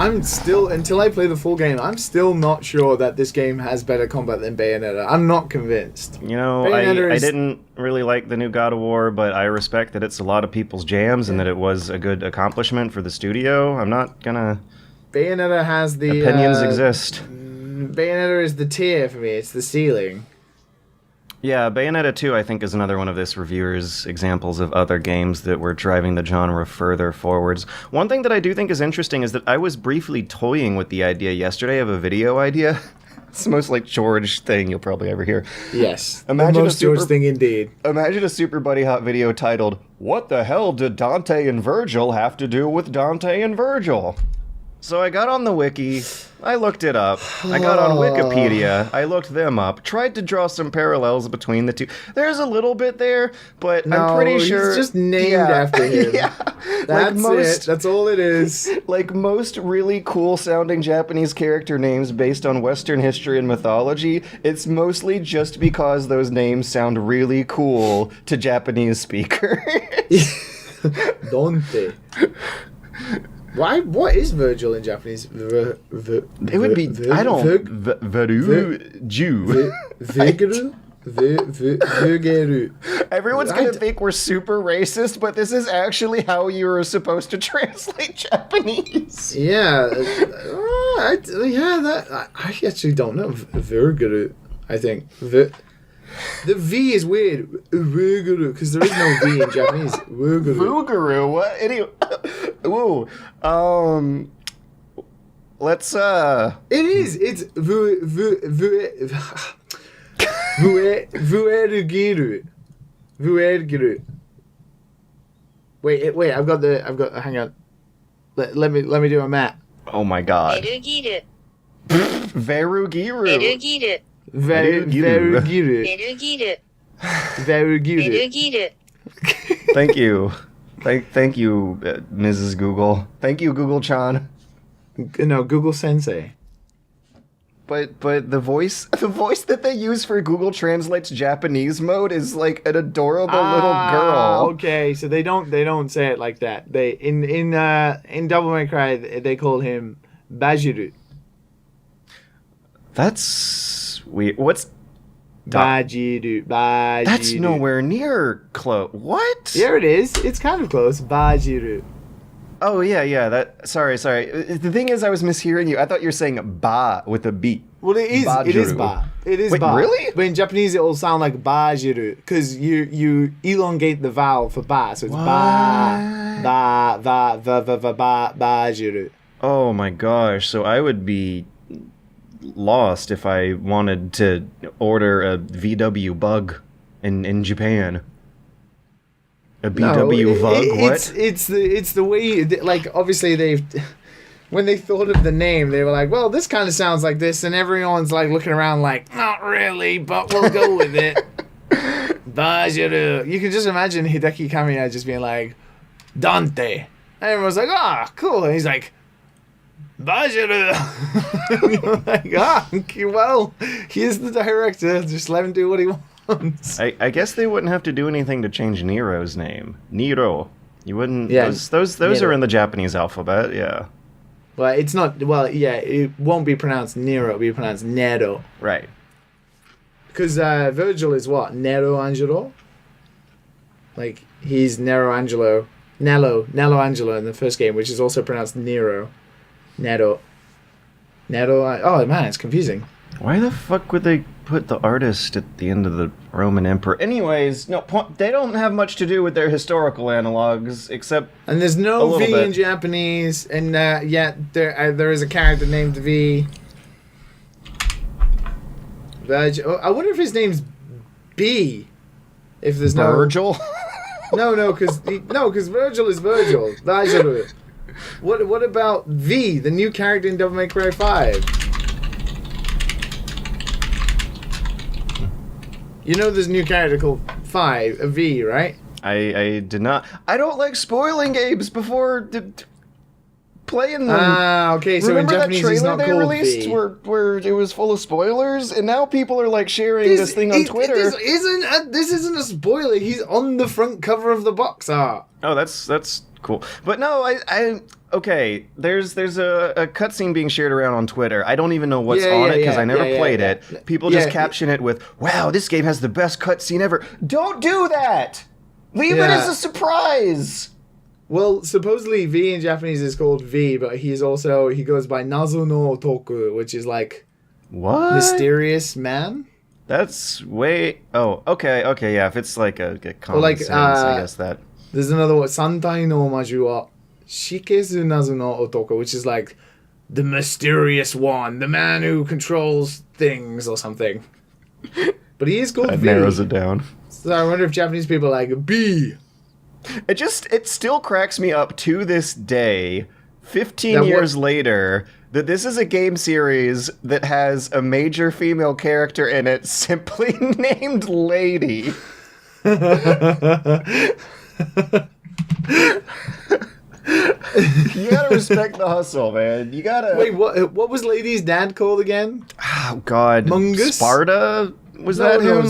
I'm still, until I play the full game, I'm still not sure that this game has better combat than Bayonetta. I'm not convinced. You know, I didn't really like the new God of War, but I respect that it's a lot of people's jams and that it was a good accomplishment for the studio. I'm not gonna... Bayonetta has the... Opinions exist. Bayonetta is the tier for me. It's the ceiling. Yeah, Bayonetta 2, I think, is another one of this reviewer's examples of other games that were driving the genre further forwards. One thing that I do think is interesting is that I was briefly toying with the idea yesterday of a video idea. It's the most like George thing you'll probably ever hear. Yes, the most George thing indeed. Imagine a Super Buddy Hot video titled, "What the hell did Dante and Virgil have to do with Dante and Virgil?" So I got on the wiki, I looked it up, I got on Wikipedia, I looked them up, tried to draw some parallels between the two. There's a little bit there, but I'm pretty sure... it's just named after him. Yeah. That's it. That's all it is. Like most really cool-sounding Japanese character names based on Western history and mythology, it's mostly just because those names sound really cool to Japanese speakers. Dante. Why? What is Virgil in Japanese? It would be Vegeru. Everyone's gonna think we're super racist, but this is actually how you were supposed to translate Japanese. Yeah, I actually don't know. Vegeru, I think. The V is weird. Because there is no V in Japanese. Vuguru. What? Anyway. Woo. Let's It is. It's Vuergiru. Vuergiru. Wait, hang on. Let me do a map. Oh my god. Verugiru. Verugiru. Verugiru. Verugiru. Verugiru. Verugiru. Verugiru. Thank you. Thank you, Mrs. Google. Thank you, Google-chan. No, Google Sensei. But the voice that they use for Google Translate's Japanese mode is like an adorable little girl. Okay, so they don't say it like that. They in Devil May Cry they call him Bajiru. That's weird. What's Bajiru? That's nowhere near close. What? Here it is. It's kind of close. Bajiru. Oh yeah. That. Sorry. The thing is, I was mishearing you. I thought you were saying ba with a B. Well, it is. Bajiru. It is ba. It is Wait, ba. really? But in Japanese, it will sound like bajiru because you elongate the vowel for ba, so it's bajiru. Oh my gosh! So I would be lost if I wanted to order a VW Bug in Japan. A BW Vug? What? It's the way like obviously they've when they thought of the name they were like, well, this kind of sounds like this, and everyone's like looking around like, not really, but we'll go with it. Bajiru. You can just imagine Hideki Kamiya just being like, Dante, and everyone's like, cool, and he's like, Bajiru. You're like, okay, well, he is the director, just let him do what he wants. I guess they wouldn't have to do anything to change Nero's name. Nero. You wouldn't. Yeah, those are in the Japanese alphabet. Yeah. Well, it's not. Well, yeah, it won't be pronounced Nero. It'll be pronounced Nero. Right. Because Virgil is what? Nero Angelo. Like he's Nero Angelo, Nello Angelo in the first game, which is also pronounced Nero. Nero. Oh man, it's confusing. Why the fuck would they put the artist at the end of the Roman Emperor? Anyways, no, they don't have much to do with their historical analogs, except and there's no V in Japanese, and yet there is a character named V. I wonder if his name's B. If there's no Virgil. No, because Virgil is Virgil. Vajiru. What about V, the new character in Devil May Cry 5? You know there's a new character called a V, right? I did not. I don't like spoiling games before playing them. Okay. So remember in Japanese, that he's trailer not they called released V. where it was full of spoilers, and now people are like sharing this thing on Twitter. This isn't a spoiler. He's on the front cover of the box art. Oh, that's cool. But no, okay. There's a cutscene being shared around on Twitter. I don't even know what's on it because I never played it. People just caption it with, "Wow, this game has the best cutscene ever." Don't do that. Leave it as a surprise. Well, supposedly V in Japanese is called V, but he goes by Nazo no Otoku, which is like what? Mysterious man. That's way. Oh, okay, yeah. If it's like a common sense, I guess that. There's another one, Santai no Maju wa Shikezu Nazo no Otoku, which is like the mysterious one, the man who controls things or something. But he is called That V. narrows it down. So I wonder if Japanese people are like B. It still cracks me up to this day, 15 years later, that this is a game series that has a major female character in it simply named Lady. You gotta respect the hustle, man. You gotta... Wait, what was Lady's dad called again? Oh, God. Mungus? Sparta? Was that him?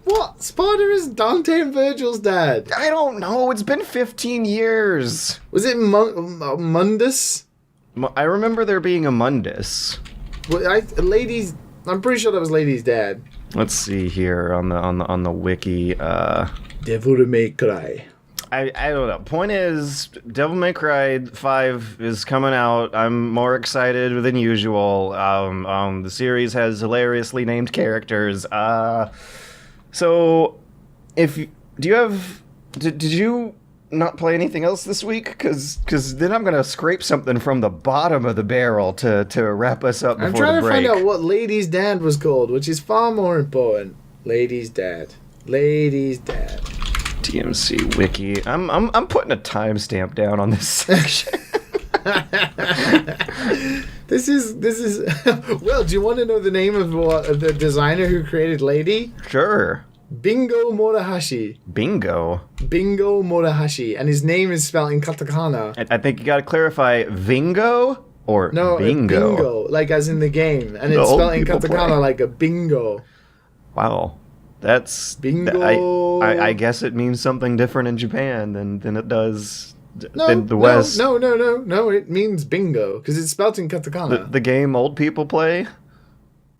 What? Sparta is Dante and Virgil's dad. I don't know. It's been 15 years. Was it Mundus? I remember there being a Mundus. Well, I'm pretty sure that was Lady's dad. Let's see here on the wiki. Devill May Cry. I don't know. Point is, Devil May Cry 5 is coming out. I'm more excited than usual. The series has hilariously named characters. So, did you not play anything else this week? Because then I'm gonna scrape something from the bottom of the barrel to wrap us up before the break. I'm trying to find out what Lady's dad was called, which is far more important. Lady's dad. Lady's dad. DMC wiki. I'm putting a timestamp down on this section. This is. Well, do you want to know the name of the designer who created Lady? Sure. Bingo Murahashi. Bingo. Bingo Murahashi, and his name is spelled in katakana. I think you got to clarify Vingo or No, bingo. bingo, like as in the game, and The it's old spelled in people katakana play. like a bingo. Wow. That's Bingo. I guess it means something different in Japan than it does No, in the West. No. It means bingo because it's spelled in katakana. The game old people play.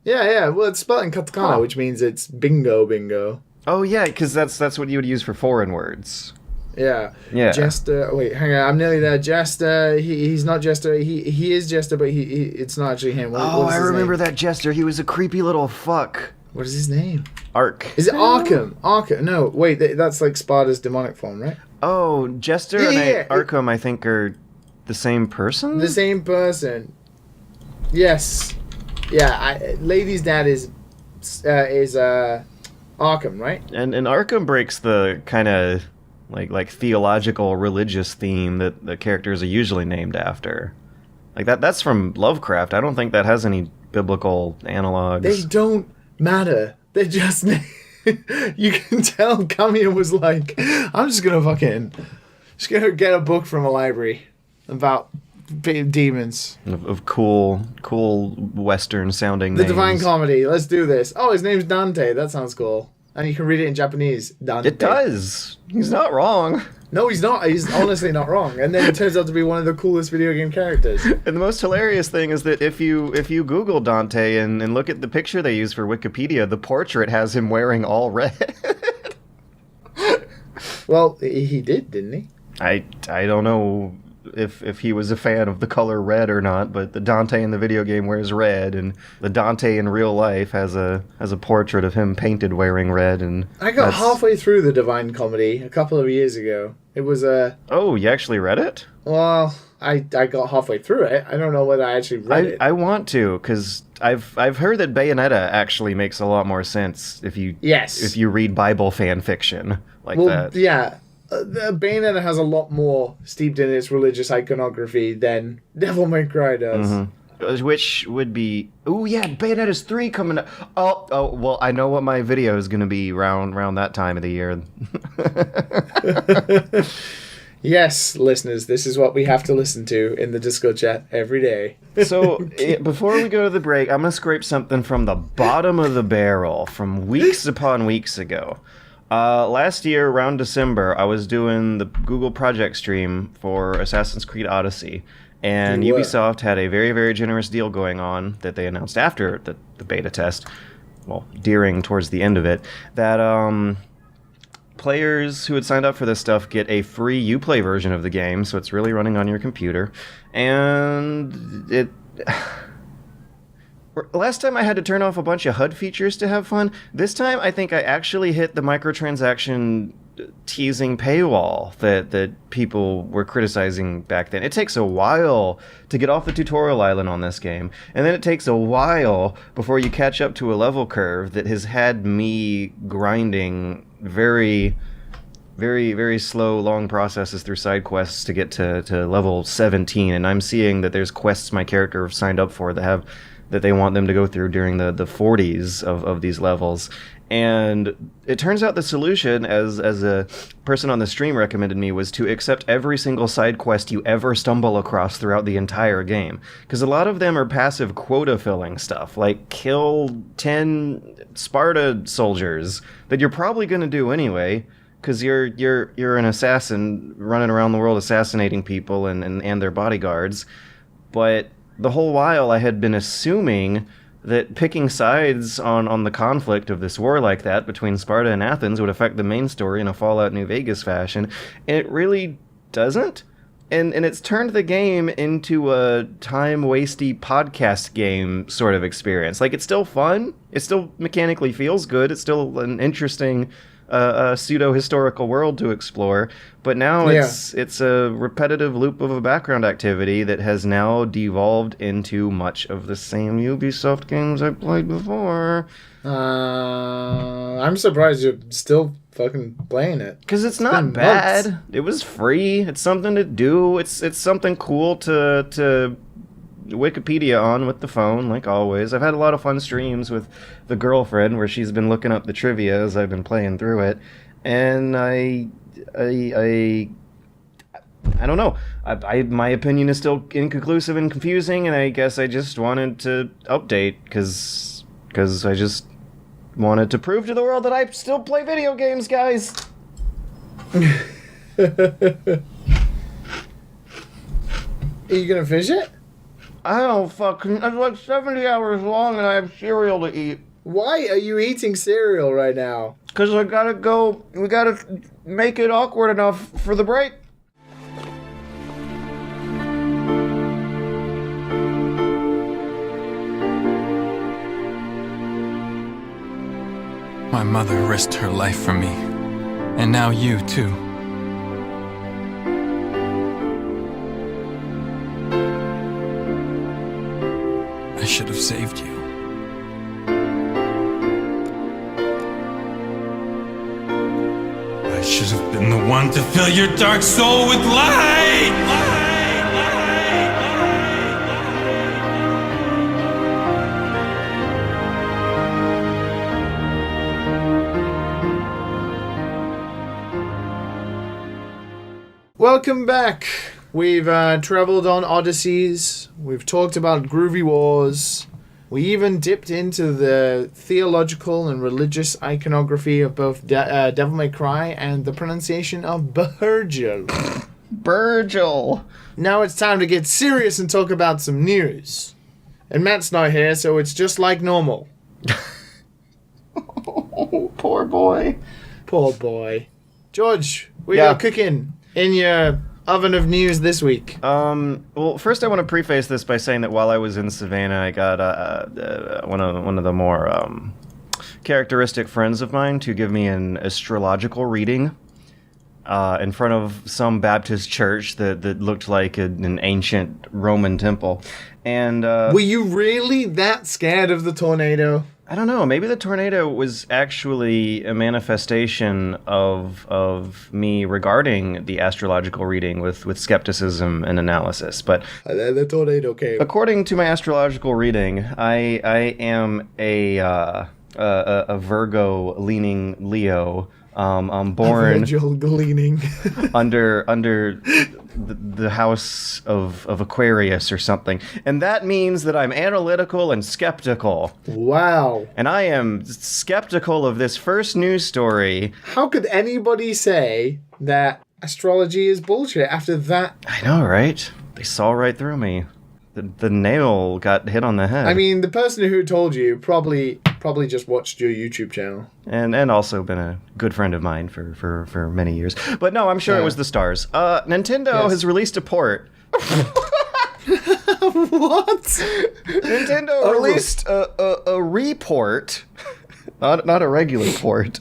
Yeah. Well, it's spelled in katakana, Huh. which means it's bingo. Oh yeah, because that's what you would use for foreign words. Yeah. Yeah. Jester. Wait, hang on. I'm nearly there. Jester. He's not Jester. He is Jester, but he it's not actually him. What is I his remember name? that Jester. He was a creepy little fuck. What is his name? Ark. Is it Arkham? Arkham. No, wait. That's like Sparta's demonic form, right? Oh, Jester Yeah, and yeah. Arkham, I think, are the same person. The same person. Yes. Yeah. Lady's dad is Arkham, right? And Arkham breaks the kind of like theological religious theme that the characters are usually named after. Like that's from Lovecraft. I don't think that has any biblical analogs. They don't matter. They're just. You can tell Kamiya was like, I'm just gonna get a book from a library about demons. Of cool Western sounding The names. Divine Comedy. Let's do this. Oh, his name's Dante. That sounds cool. And you can read it in Japanese. Dante. It does. He's not wrong. No, he's not. He's honestly not wrong. And then it turns out to be one of the coolest video game characters. And the most hilarious thing is that if you Google Dante and look at the picture they use for Wikipedia, the portrait has him wearing all red. Well, he did, didn't he? I don't know if he was a fan of the color red or not, but the Dante in the video game wears red, and the Dante in real life has a portrait of him painted wearing red. And I got halfway through the Divine Comedy a couple of years ago. It was Oh, you actually read it? well, I got halfway through it. I don't know whether I actually read it. I want to, because I've heard that Bayonetta actually makes a lot more sense if you read Bible fan fiction like that. Yeah. The Bayonetta has a lot more steeped in its religious iconography than Devil May Cry does. Mm-hmm. Which would be... Oh, yeah, Bayonetta's 3 coming up. Oh, well, I know what my video is going to be around that time of the year. Yes, listeners, this is what we have to listen to in the Discord chat every day. So, before we go to the break, I'm going to scrape something from the bottom of the barrel from weeks upon weeks ago. Last year, around December, I was doing the Google Project stream for Assassin's Creed Odyssey, and You were. Ubisoft had a very, very generous deal going on that they announced after the beta test, well, during towards the end of it, that players who had signed up for this stuff get a free Uplay version of the game, so it's really running on your computer, and it... Last time I had to turn off a bunch of HUD features to have fun. This time I think I actually hit the microtransaction teasing paywall that people were criticizing back then. It takes a while to get off the tutorial island on this game, and then it takes a while before you catch up to a level curve that has had me grinding very, very, very slow, long processes through side quests to get to level 17, and I'm seeing that there's quests my character have signed up for that they want them to go through during the 40s of these levels. And it turns out the solution, as a person on the stream recommended me, was to accept every single side quest you ever stumble across throughout the entire game. Because a lot of them are passive quota-filling stuff, like kill 10 Sparta soldiers that you're probably going to do anyway, because you're an assassin running around the world assassinating people and their bodyguards. But the whole while I had been assuming that picking sides on the conflict of this war like that between Sparta and Athens would affect the main story in a Fallout New Vegas fashion, and it really doesn't. And it's turned the game into a time-wasty podcast game sort of experience. Like, it's still fun, it still mechanically feels good, it's still an interesting a pseudo-historical world to explore. But now it's a repetitive loop of a background activity that has now devolved into much of the same Ubisoft games I played before. I'm surprised you're still fucking playing it. Because it's not bad. Months. It was free. It's something to do. It's something cool to Wikipedia on with the phone, like always. I've had a lot of fun streams with the girlfriend where she's been looking up the trivia as I've been playing through it. And I don't know. My opinion is still inconclusive and confusing, and I guess I just wanted to update because I just wanted to prove to the world that I still play video games, guys. Are you gonna finish it? I don't fucking... It's like 70 hours long and I have cereal to eat. Why are you eating cereal right now? Because I gotta go... We gotta make it awkward enough for the break. My mother risked her life for me. And now you, too. I should have saved you. I should have been the one to fill your dark soul with light! Welcome back. We've traveled on Odysseys. We've talked about Groovy Wars. We even dipped into the theological and religious iconography of both Devill May Cry and the pronunciation of Virgil. Virgil. Now it's time to get serious and talk about some news. And Matt's not here, so it's just like normal. Oh, poor boy. Poor boy. George, we got cooking in your oven of news this week. Well, first I want to preface this by saying that while I was in Savannah, I got one of the more characteristic friends of mine to give me an astrological reading in front of some Baptist church that looked like an ancient Roman temple. And were you really that scared of the tornado? I don't know. Maybe the tornado was actually a manifestation of me regarding the astrological reading with skepticism and analysis. But the tornado came. According to my astrological reading, I am a Virgo-leaning Leo. I'm born leaning under the house of Aquarius or something, and that means that I'm analytical and skeptical. Wow! And I am skeptical of this first news story. How could anybody say that astrology is bullshit after that? I know, right? They saw right through me. The nail got hit on the head. I mean, the person who told you probably just watched your YouTube channel. And also been a good friend of mine for many years. But no, I'm sure it was the stars. Nintendo has released a port. What? Nintendo released a report. Not a regular port.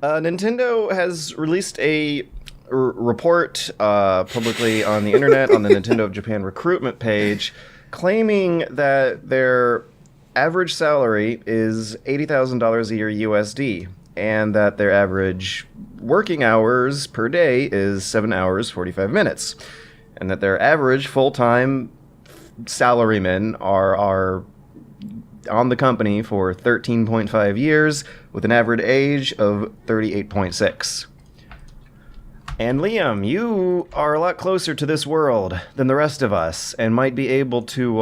Nintendo has released a report publicly on the internet on the Nintendo of Japan recruitment page, claiming that their average salary is $80,000 a year USD, and that their average working hours per day is 7 hours 45 minutes, and that their average full-time salarymen are on the company for 13.5 years with an average age of 38.6. And Liam, you are a lot closer to this world than the rest of us, and might be able to,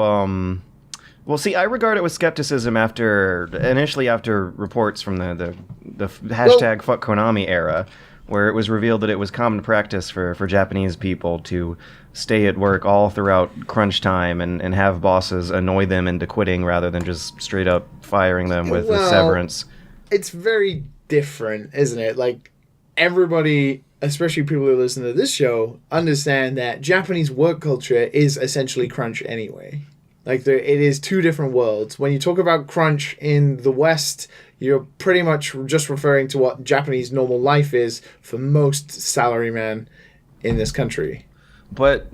well, see, I regard it with skepticism initially after reports from the hashtag Fuck Konami era, where it was revealed that it was common practice for Japanese people to stay at work all throughout crunch time and have bosses annoy them into quitting rather than just straight up firing them with a severance. It's very different, isn't it? Like, everybody, especially people who listen to this show, understand that Japanese work culture is essentially crunch anyway. Like, it is two different worlds. When you talk about crunch in the West, you're pretty much just referring to what Japanese normal life is for most salarymen in this country. But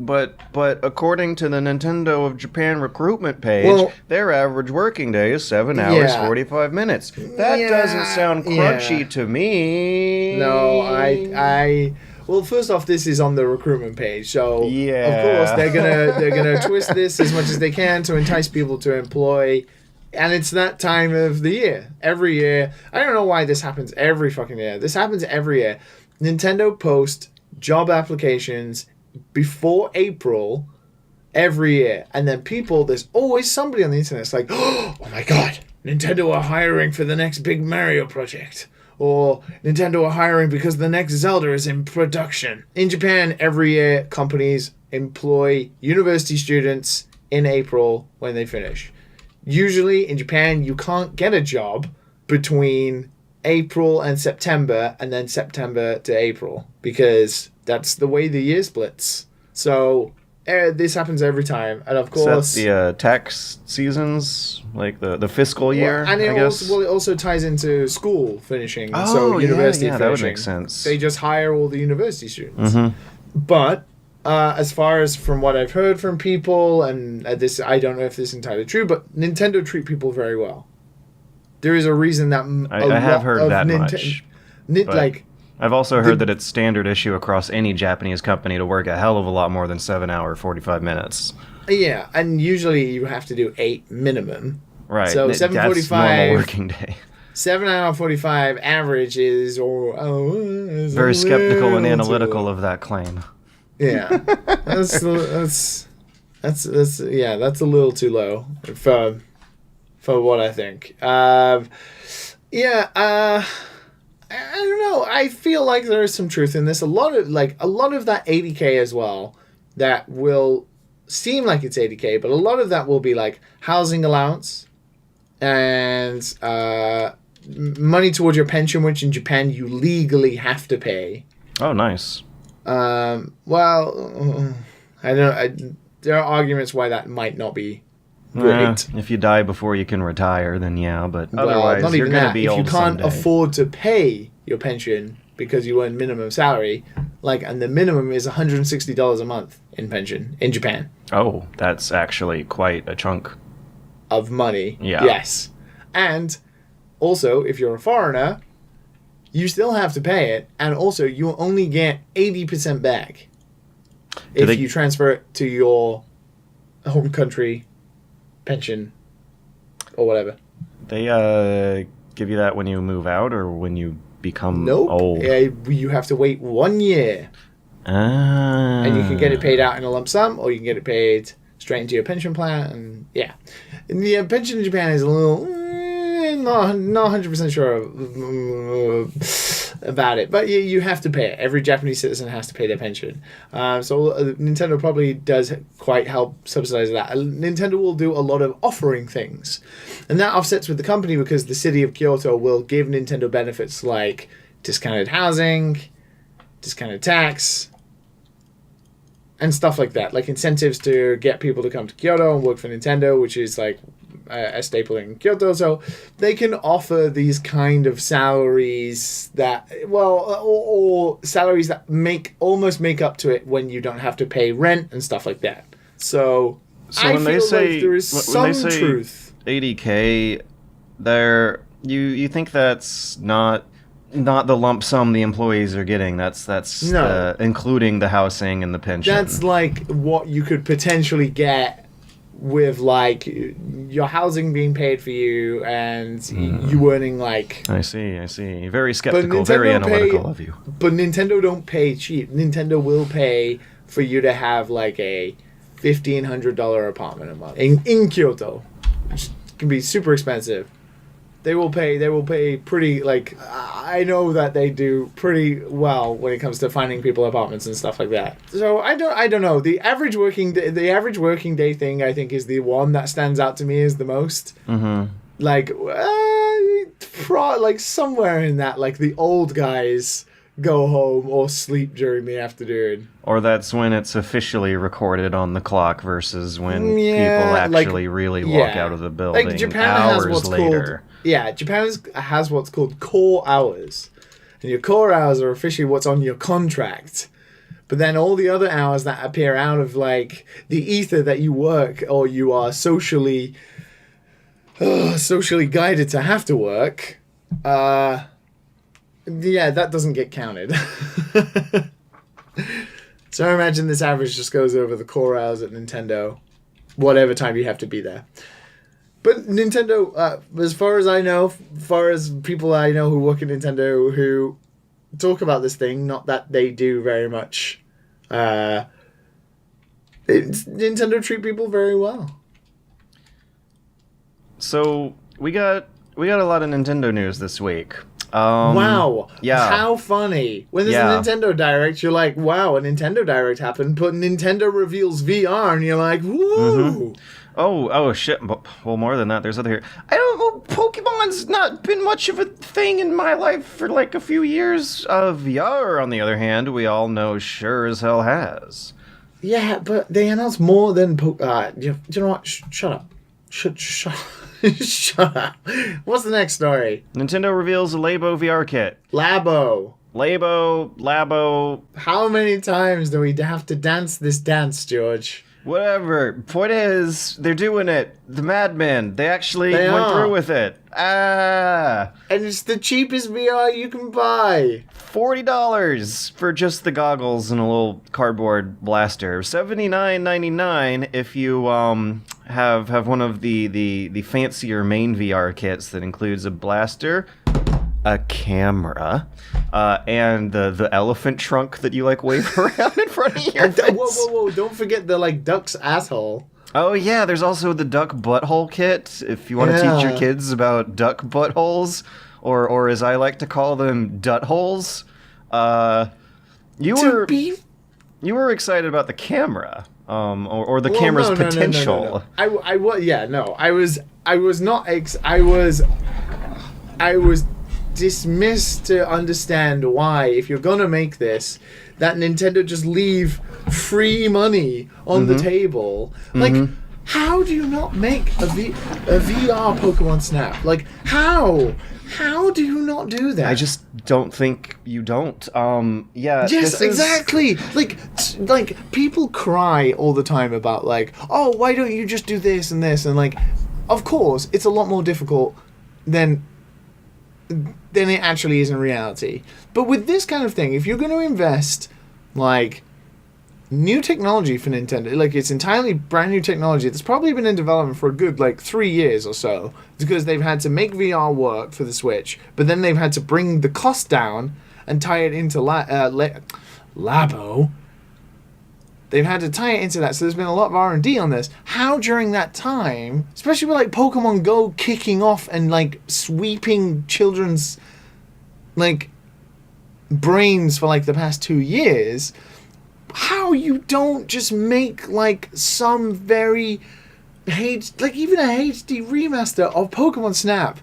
according to the Nintendo of Japan recruitment page, their average working day is 7 hours 45 minutes. That doesn't sound crunchy to me. No, well, first off, this is on the recruitment page, so of course they're gonna twist this as much as they can to entice people to employ. And it's that time of the year. Every year, I don't know why this happens every fucking year. This happens every year. Nintendo posts job applications before April every year, and then there's always somebody on the internet that's like, oh my god, Nintendo are hiring for the next big Mario project, or Nintendo are hiring because the next Zelda is in production. In Japan, every year companies employ university students in April when they finish. Usually in Japan you can't get a job between April and September, and then September to April, because that's the way the year splits. So this happens every time, and of course, so that's the tax seasons, like the fiscal year. And it also ties into school finishing. So university finishing. That would make sense. They just hire all the university students. But as far as from what I've heard from people, and this, I don't know if this is entirely true, but Nintendo treat people very well. There is a reason that I have heard that much. I've also heard that it's standard issue across any Japanese company to work a hell of a lot more than 7 hour 45 minutes. Yeah, and usually you have to do 8 minimum. Right. So 7:45 that's normal working day. 7 hour 45 average is very skeptical and analytical of that claim. Yeah, that's a little too low for what I think. I don't know. I feel like there is some truth in this. A lot of that 80K as well, that will seem like it's 80K, but a lot of that will be like housing allowance and money towards your pension, which in Japan you legally have to pay. Oh, nice. Well, I don't. There are arguments why that might not be great. If you die before you can retire, then yeah, but otherwise not you're even going to that. be old if you can't someday. afford to pay your pension because you earn minimum salary, and the minimum is $160 a month in pension in Japan. Oh, that's actually quite a chunk of money. Yeah. Yes. And also, if you're a foreigner, you still have to pay it, and also you only get 80% back if you transfer it to your home country pension or whatever. They give you that when you move out or when you become old? You have to wait 1 year. And you can get it paid out in a lump sum, or you can get it paid straight into your pension plan. And the pension in Japan is a little not 100% sure about it, but you have to pay it. Every Japanese citizen has to pay their pension. So Nintendo probably does quite help subsidize that. Nintendo will do a lot of offering things, and that offsets with the company because the city of Kyoto will give Nintendo benefits like discounted housing, discounted tax, and stuff like that, like incentives to get people to come to Kyoto and work for Nintendo, which is like a staple in Kyoto. So they can offer these kind of salaries that, or salaries that almost make up to it when you don't have to pay rent and stuff like that. So I when feel they say, like there is some truth. 80K, you think that's not the lump sum the employees are getting. That's No. Including the housing and the pension. That's like what you could potentially get with like your housing being paid for you and you earning like... I see. Very skeptical, very analytical of you. But Nintendo don't pay cheap. Nintendo will pay for you to have like a $1,500 apartment a month in Kyoto, which can be super expensive. They will pay pretty, like, I know that they do pretty well when it comes to finding people apartments and stuff like that. So I don't know. The average working day thing, I think, is the one that stands out to me as the most. Mm-hmm. Like somewhere in that, like the old guys go home or sleep during the afternoon. Or that's when it's officially recorded on the clock versus when Yeah, people actually really walk out of the building like Japan hours has what's later. Japan has what's called core hours. And your core hours are officially what's on your contract. But then all the other hours that appear out of like the ether that you work or you are socially guided to have to work, that doesn't get counted. So I imagine this average just goes over the core hours at Nintendo, whatever time you have to be there. But Nintendo, as far as I know, as far as people I know who work at Nintendo who talk about this thing, not that they do very much, Nintendo treat people very well. So we got a lot of Nintendo news this week. Wow. Yeah. How funny. When there's a Nintendo Direct, you're like, wow, a Nintendo Direct happened, but Nintendo reveals VR, and you're like, woo! Mm-hmm. Oh, shit. Well, more than that, there's other here. I don't know, Pokemon's not been much of a thing in my life for like a few years. VR, on the other hand, we all know sure as hell has. Yeah, but they announced more than you know what? Shut up. Shut up. Shut up. What's the next story? Nintendo reveals a Labo VR kit. Labo. How many times do we have to dance this dance, George? Whatever. Point is, they're doing it. The Madmen. They actually went through with it. And it's the cheapest VR you can buy. $40 for just the goggles and a little cardboard blaster. $79.99 if you have one of the fancier main VR kits that includes a blaster, a camera, and the elephant trunk that you like wave around in front of your face. Whoa! Don't forget the duck's asshole. Oh yeah, there's also the duck butthole kit if you want to teach your kids about duck buttholes, or as I like to call them, dutholes. You were excited about the camera, or the camera's potential. I was dismissed to understand why, if you're gonna make this, that Nintendo just leave free money on the table. Like, how do you not make a VR Pokemon Snap? Like, how? How do you not do that? I just don't think you don't. Yes, exactly. Like people cry all the time about like, oh, why don't you just do this and this? And like, of course, it's a lot more difficult than it actually is in reality. But with this kind of thing, if you're going to invest like new technology for Nintendo, like it's entirely brand new technology that's probably been in development for a good 3 years or so, because they've had to make VR work for the Switch, but then they've had to bring the cost down and tie it into Labo. They've had to tie it into that, so there's been a lot of R&D on this. How during that time, especially with Pokemon Go kicking off and sweeping children's brains for the past 2 years, how you don't just make some very even a HD remaster of Pokemon Snap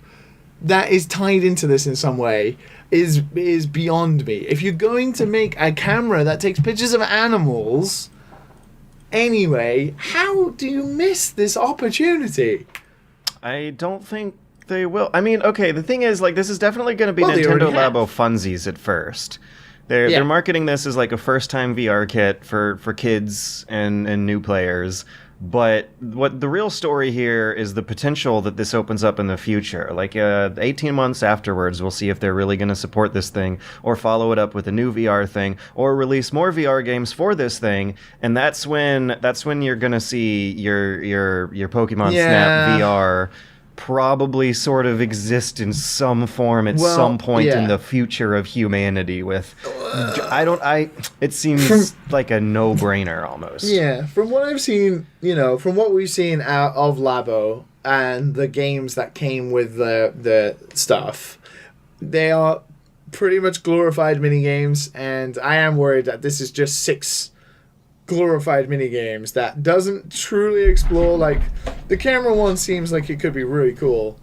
that is tied into this in some way is beyond me. If you're going to make a camera that takes pictures of animals anyway, how do you miss this opportunity? I don't think they will. I mean, okay, the thing is, this is definitely going to be Nintendo Labo funsies at first. They're marketing this as a first-time VR kit for kids and new players. But what the real story here is the potential that this opens up in the future. 18 months afterwards, we'll see if they're really going to support this thing, or follow it up with a new VR thing, or release more VR games for this thing. And that's when you're going to see your Pokemon Snap VR probably sort of exist in some form at some point in the future of humanity. It seems like a no-brainer almost. Yeah, from what I've seen, from what we've seen out of Labo and the games that came with the stuff, they are pretty much glorified minigames, and I am worried that this is just 6 glorified minigames that doesn't truly explore. The camera one seems like it could be really cool.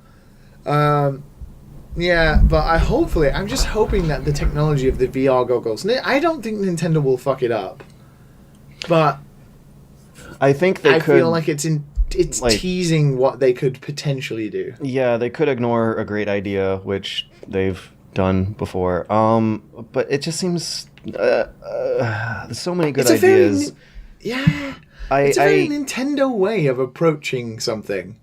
Yeah, but I'm just hoping that the technology of the VR goggles, I don't think Nintendo will fuck it up. But I think they could. I feel like it's teasing what they could potentially do. Yeah, they could ignore a great idea, which they've done before. But it just seems there's so many good ideas. It's a very Nintendo way of approaching something.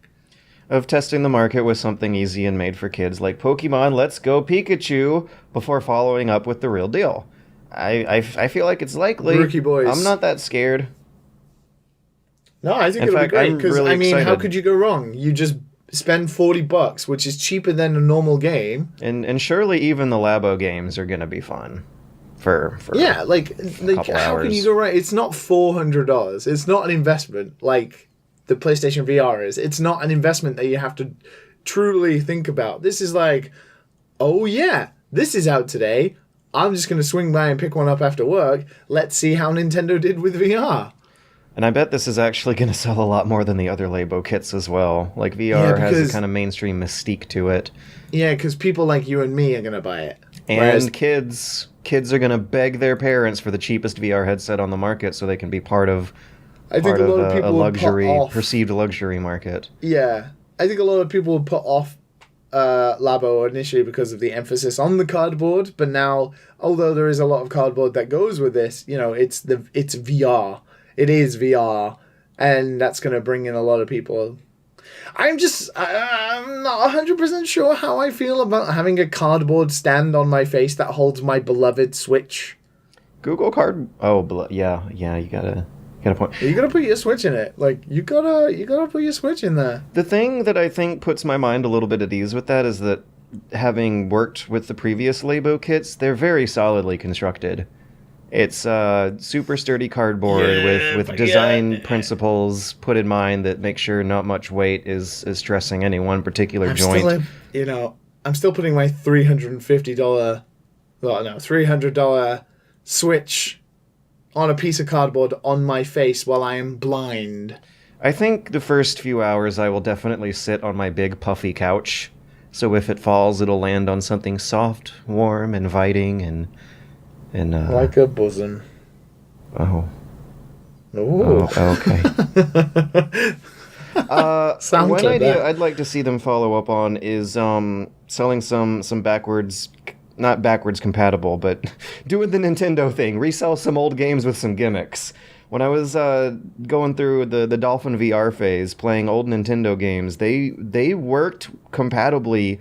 Of testing the market with something easy and made for kids like Pokemon Let's Go Pikachu before following up with the real deal. I feel like it's likely. Rookie boys. I'm not that scared. No, I think it'll be great because how could you go wrong? You just spend $40, which is cheaper than a normal game. And surely even the Labo games are gonna be fun. For like how can you go right? It's not $400. It's not an investment like the PlayStation VR is. It's not an investment that you have to truly think about. This is like, oh yeah, this is out today. I'm just gonna swing by and pick one up after work. Let's see how Nintendo did with VR. And I bet this is actually going to sell a lot more than the other Labo kits as well. Like, VR has a kind of mainstream mystique to it. Yeah, because people like you and me are going to buy it. And kids are going to beg their parents for the cheapest VR headset on the market so they can be part of a perceived luxury market. Yeah. I think a lot of people would put off Labo initially because of the emphasis on the cardboard. But now, although there is a lot of cardboard that goes with this, it's VR. It is VR, and that's going to bring in a lot of people. I'm not 100% sure how I feel about having a cardboard stand on my face that holds my beloved Switch. Google Card... Oh, yeah, you gotta point. You gotta put your Switch in it. Like, you gotta put your Switch in there. The thing that I think puts my mind a little bit at ease with that is that, having worked with the previous Labo kits, they're very solidly constructed. It's super sturdy cardboard with design principles put in mind that make sure not much weight is stressing any one particular joint. I'm still putting my $300 Switch on a piece of cardboard on my face while I am blind. I think the first few hours I will definitely sit on my big puffy couch. So if it falls, it'll land on something soft, warm, inviting, and like a bosom. Oh. Ooh. Oh, okay. One idea I'd like to see them follow up on is selling some not backwards compatible, but doing the Nintendo thing, resell some old games with some gimmicks. When I was going through the Dolphin VR phase, playing old Nintendo games, they worked compatibly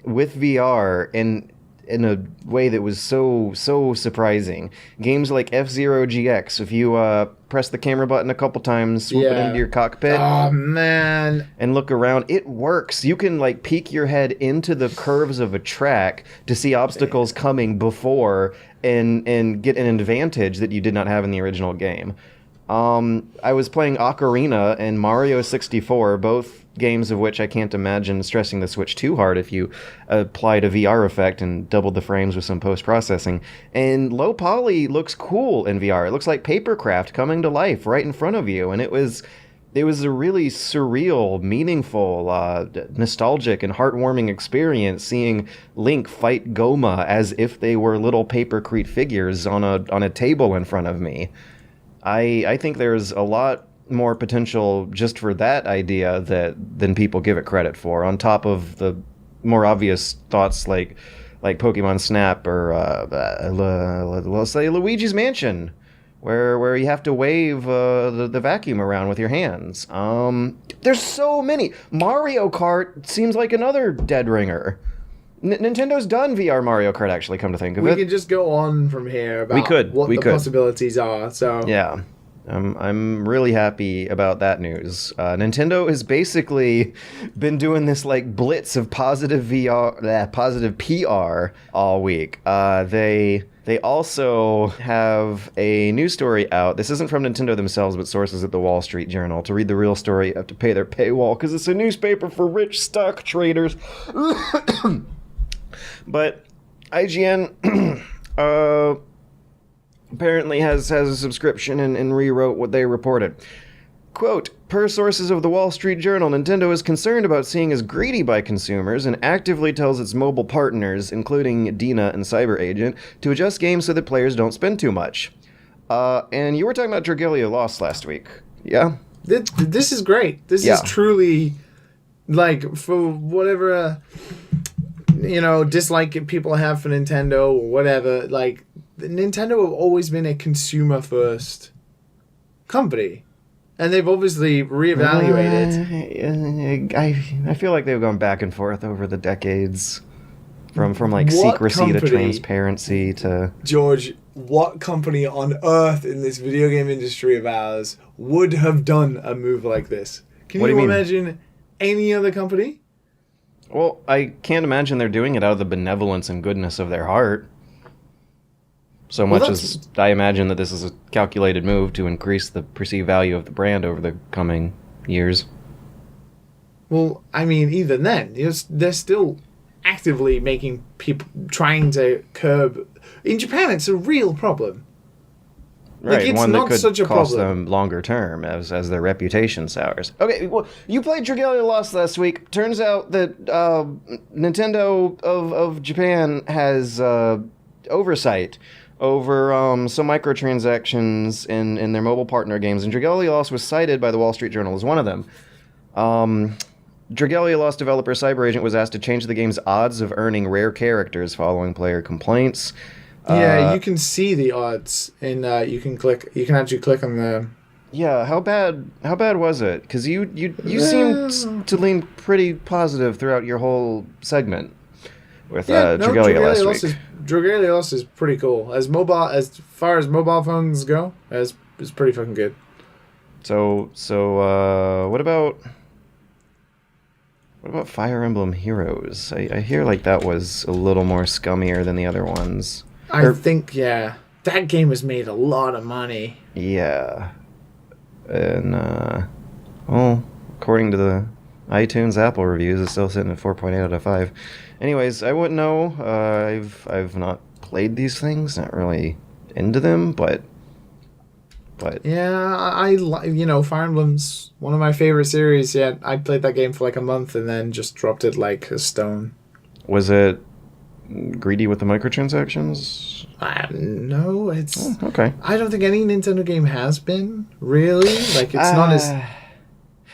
with VR and in a way that was so surprising. Games like F-Zero GX, if you press the camera button a couple times, swoop it into your cockpit, oh man, and look around, it works. You can like peek your head into the curves of a track to see obstacles coming before and get an advantage that you did not have in the original game. I was playing Ocarina and Mario 64, both games of which I can't imagine stressing the Switch too hard if you applied a VR effect and doubled the frames with some post-processing. And low poly looks cool in VR. It looks like papercraft coming to life right in front of you. And it was a really surreal, meaningful, nostalgic, and heartwarming experience seeing Link fight Goma as if they were little papercrete figures on a table in front of me. I think there's a lot more potential just for that idea than people give it credit for, on top of the more obvious thoughts like Pokemon Snap or let's say Luigi's Mansion, where you have to wave the vacuum around with your hands. There's so many. Mario Kart seems like another dead ringer. Nintendo's done VR Mario Kart, actually, come to think of it. We could just go on from here about what the possibilities are. So yeah, I'm really happy about that news. Nintendo has basically been doing this like blitz of positive PR all week. They also have a news story out. This isn't from Nintendo themselves, but sources at the Wall Street Journal. To read the real story, you have to pay their paywall because it's a newspaper for rich stock traders. But IGN apparently has a subscription and rewrote what they reported. Quote, Per sources of the Wall Street Journal, Nintendo is concerned about seeing as greedy by consumers and actively tells its mobile partners, including Dina and Cyber Agent, to adjust games so that players don't spend too much. And you were talking about Dragalia Lost last week, yeah? This is great. This is truly, like, for whatever, dislike people have for Nintendo or whatever, like, Nintendo have always been a consumer-first company. And they've obviously reevaluated. I feel like they've gone back and forth over the decades. From like secrecy to transparency to... George, what company on earth in this video game industry of ours would have done a move like this? Can you imagine any other company? Well, I can't imagine they're doing it out of the benevolence and goodness of their heart. So much as I imagine that this is a calculated move to increase the perceived value of the brand over the coming years. Well, I mean, even then, they're still actively making people, trying to curb. In Japan, it's a real problem. Right, like, it's one not that could such a cost problem. them longer term as their reputation sours. Okay, well, you played Dragalia Lost last week. Turns out that Nintendo of Japan has oversight over some microtransactions in their mobile partner games, and Dragalia Lost was cited by the Wall Street Journal as one of them. Dragalia Lost developer Cyber Agent was asked to change the game's odds of earning rare characters following player complaints. Yeah, you can see the odds, and you can actually click on the... Yeah, how bad was it? Because you seemed to lean pretty positive throughout your whole segment with Dragalia last week. Dragalia Lost is pretty cool. As far as mobile phones go, it's pretty fucking good. So what about Fire Emblem Heroes? I hear like that was a little more scummier than the other ones. I think, yeah. That game has made a lot of money. Yeah. And, well, according to the iTunes Apple reviews, it's still sitting at 4.8 out of 5. Anyways, I wouldn't know. I've not played these things, not really into them, but... Yeah, Fire Emblem's one of my favorite series. Yeah, I played that game for like a month and then just dropped it like a stone. Was it greedy with the microtransactions? No, it's... Oh, okay. I don't think any Nintendo game has been, really. Like, it's not as...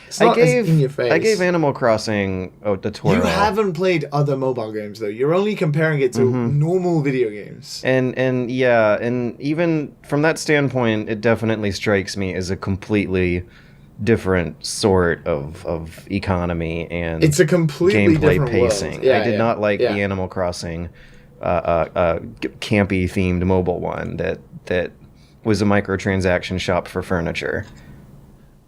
It's not as in your face. I gave Animal Crossing the twirl. You haven't played other mobile games, though. You're only comparing it to normal video games. And even from that standpoint, it definitely strikes me as a completely different sort of economy and it's a completely gameplay different pacing. World. Yeah, I did not like the Animal Crossing campy themed mobile one that was a microtransaction shop for furniture.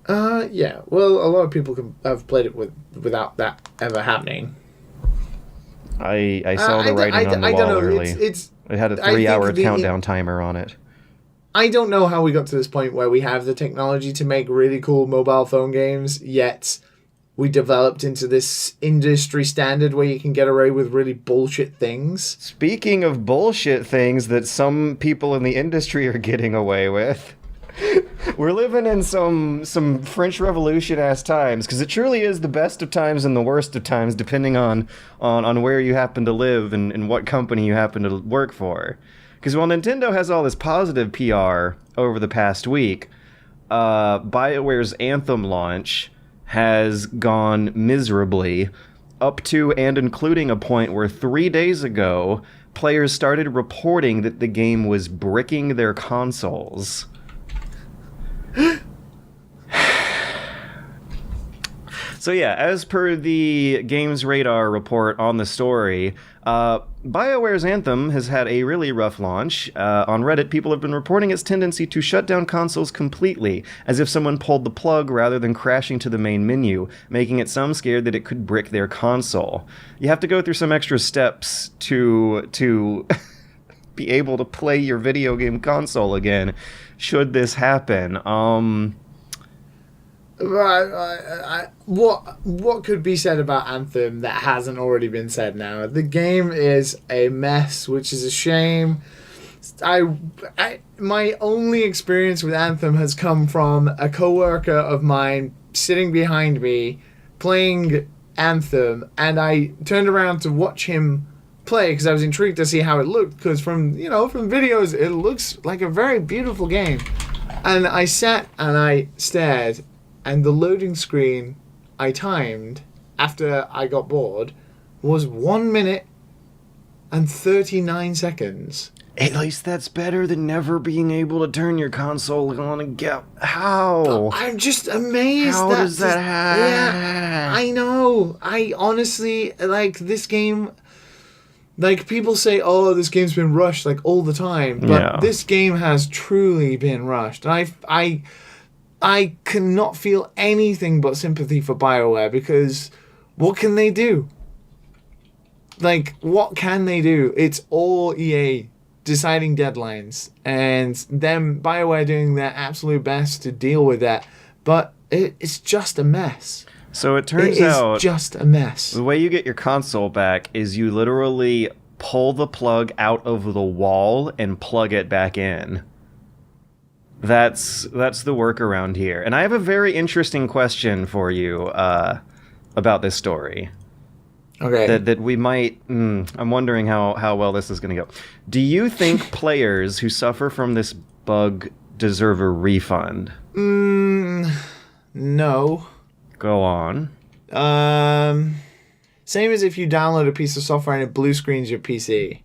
Yeah. Well, a lot of people have played it without that ever happening. I saw the writing on the wall early. It had a 3-hour countdown timer on it. I don't know how we got to this point where we have the technology to make really cool mobile phone games, yet we developed into this industry standard where you can get away with really bullshit things. Speaking of bullshit things that some people in the industry are getting away with, we're living in some French Revolution-ass times, because it truly is the best of times and the worst of times, depending on where you happen to live and what company you happen to work for. Because while Nintendo has all this positive PR over the past week, BioWare's Anthem launch has gone miserably, up to and including a point where 3 days ago, players started reporting that the game was bricking their consoles. So yeah, as per the Games Radar report on the story, BioWare's Anthem has had a really rough launch. On Reddit, people have been reporting its tendency to shut down consoles completely, as if someone pulled the plug rather than crashing to the main menu, making it sound scared that it could brick their console. You have to go through some extra steps to be able to play your video game console again, should this happen. What could be said about Anthem that hasn't already been said now? The game is a mess, which is a shame. My only experience with Anthem has come from a coworker of mine sitting behind me playing Anthem, and I turned around to watch him play because I was intrigued to see how it looked, because from videos it looks like a very beautiful game. And I sat and I stared, and the loading screen I timed after I got bored was 1 minute and 39 seconds. At least that's better than never being able to turn your console on and get... How? I'm just amazed. How does that happen? Yeah, I know. I honestly, like, this game... Like, people say, oh, this game's been rushed, like, all the time. But this game has truly been rushed. And I cannot feel anything but sympathy for BioWare, because what can they do? Like, what can they do? It's all EA deciding deadlines, and them, BioWare, doing their absolute best to deal with that. But it's just a mess. So it turns out... It's just a mess. The way you get your console back is you literally pull the plug out of the wall and plug it back in. That's the workaround here. And I have a very interesting question for you about this story. Okay. That we might... I'm wondering how well this is going to go. Do you think players who suffer from this bug deserve a refund? No. Go on. Same as if you download a piece of software and it blue screens your PC.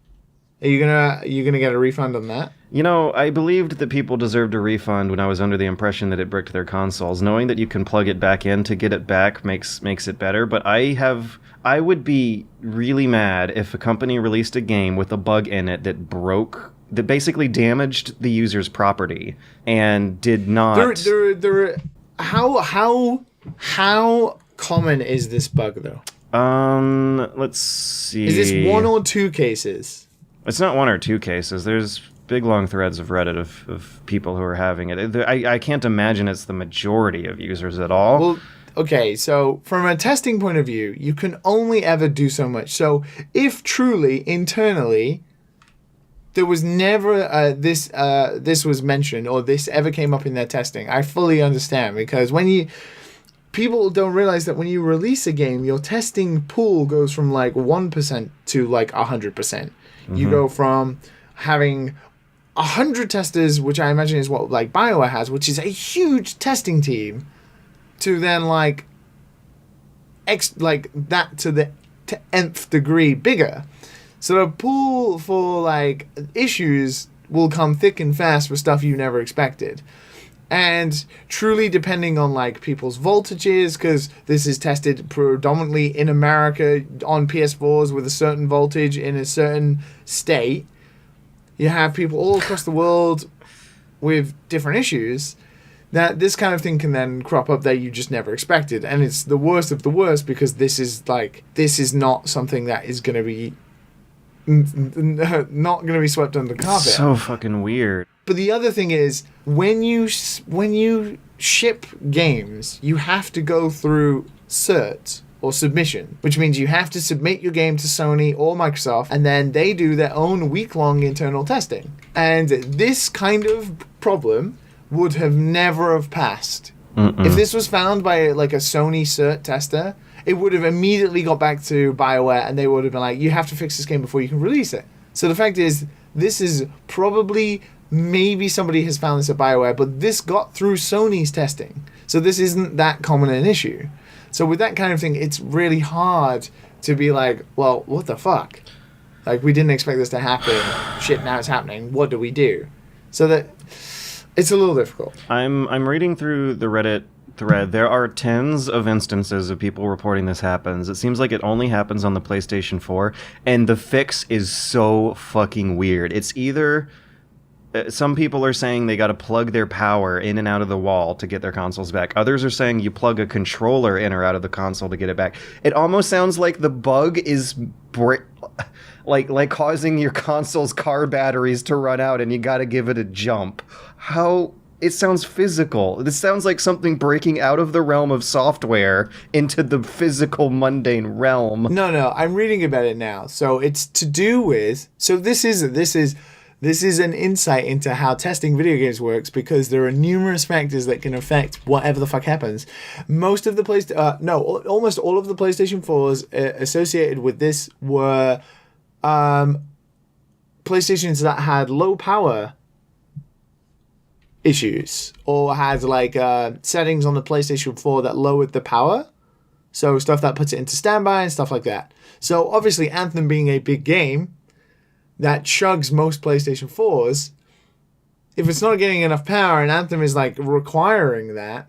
Are you gonna get a refund on that? You know, I believed that people deserved a refund when I was under the impression that it bricked their consoles. Knowing that you can plug it back in to get it back makes it better, but I would be really mad if a company released a game with a bug in it that basically damaged the user's property and did not... How common is this bug, though? Let's see. Is this one or two cases? It's not one or two cases. There's big, long threads of Reddit of people who are having it. I can't imagine it's the majority of users at all. Well, okay, so from a testing point of view, you can only ever do so much. So if truly, internally, there was never this was mentioned, or this ever came up in their testing, I fully understand, because people don't realize that when you release a game, your testing pool goes from like 1% to like 100%. Mm-hmm. You go from having 100 testers, which I imagine is what like BioWare has, which is a huge testing team, to then like that to the nth degree bigger. So the pool for like issues will come thick and fast for stuff you never expected. And truly depending on like people's voltages, because this is tested predominantly in America on PS4s with a certain voltage in a certain state. You have people all across the world with different issues, that this kind of thing can then crop up that you just never expected. And it's the worst of the worst, because this is not something that is going to be not going to be swept under the carpet. So fucking weird. But the other thing is, when you ship games, you have to go through cert or submission, which means you have to submit your game to Sony or Microsoft, and then they do their own week-long internal testing. And this kind of problem would have never have passed. If this was found by like a Sony cert tester, it would have immediately got back to BioWare, and they would have been like, you have to fix this game before you can release it. So the fact is, this is probably... Maybe somebody has found this at BioWare, but this got through Sony's testing. So this isn't that common an issue. So with that kind of thing, it's really hard to be like, well, what the fuck? Like, we didn't expect this to happen. Shit, now it's happening. What do we do? So that it's a little difficult. I'm reading through the Reddit thread. There are tens of instances of people reporting this happens. It seems like it only happens on the PlayStation 4, and the fix is so fucking weird. It's either... Some people are saying they got to plug their power in and out of the wall to get their consoles back. Others are saying you plug a controller in or out of the console to get it back. It almost sounds like the bug is like causing your console's car batteries to run out and you got to give it a jump. How... It sounds physical. This sounds like something breaking out of the realm of software into the physical, mundane realm. No, I'm reading about it now. So it's to do with... So this is This is an insight into how testing video games works, because there are numerous factors that can affect whatever the fuck happens. Almost all of the PlayStation 4s associated with this were PlayStations that had low power issues, or had like settings on the PlayStation 4 that lowered the power. So stuff that puts it into standby and stuff like that. So obviously Anthem being a big game that chugs most PlayStation 4s, if it's not getting enough power and Anthem is like requiring that,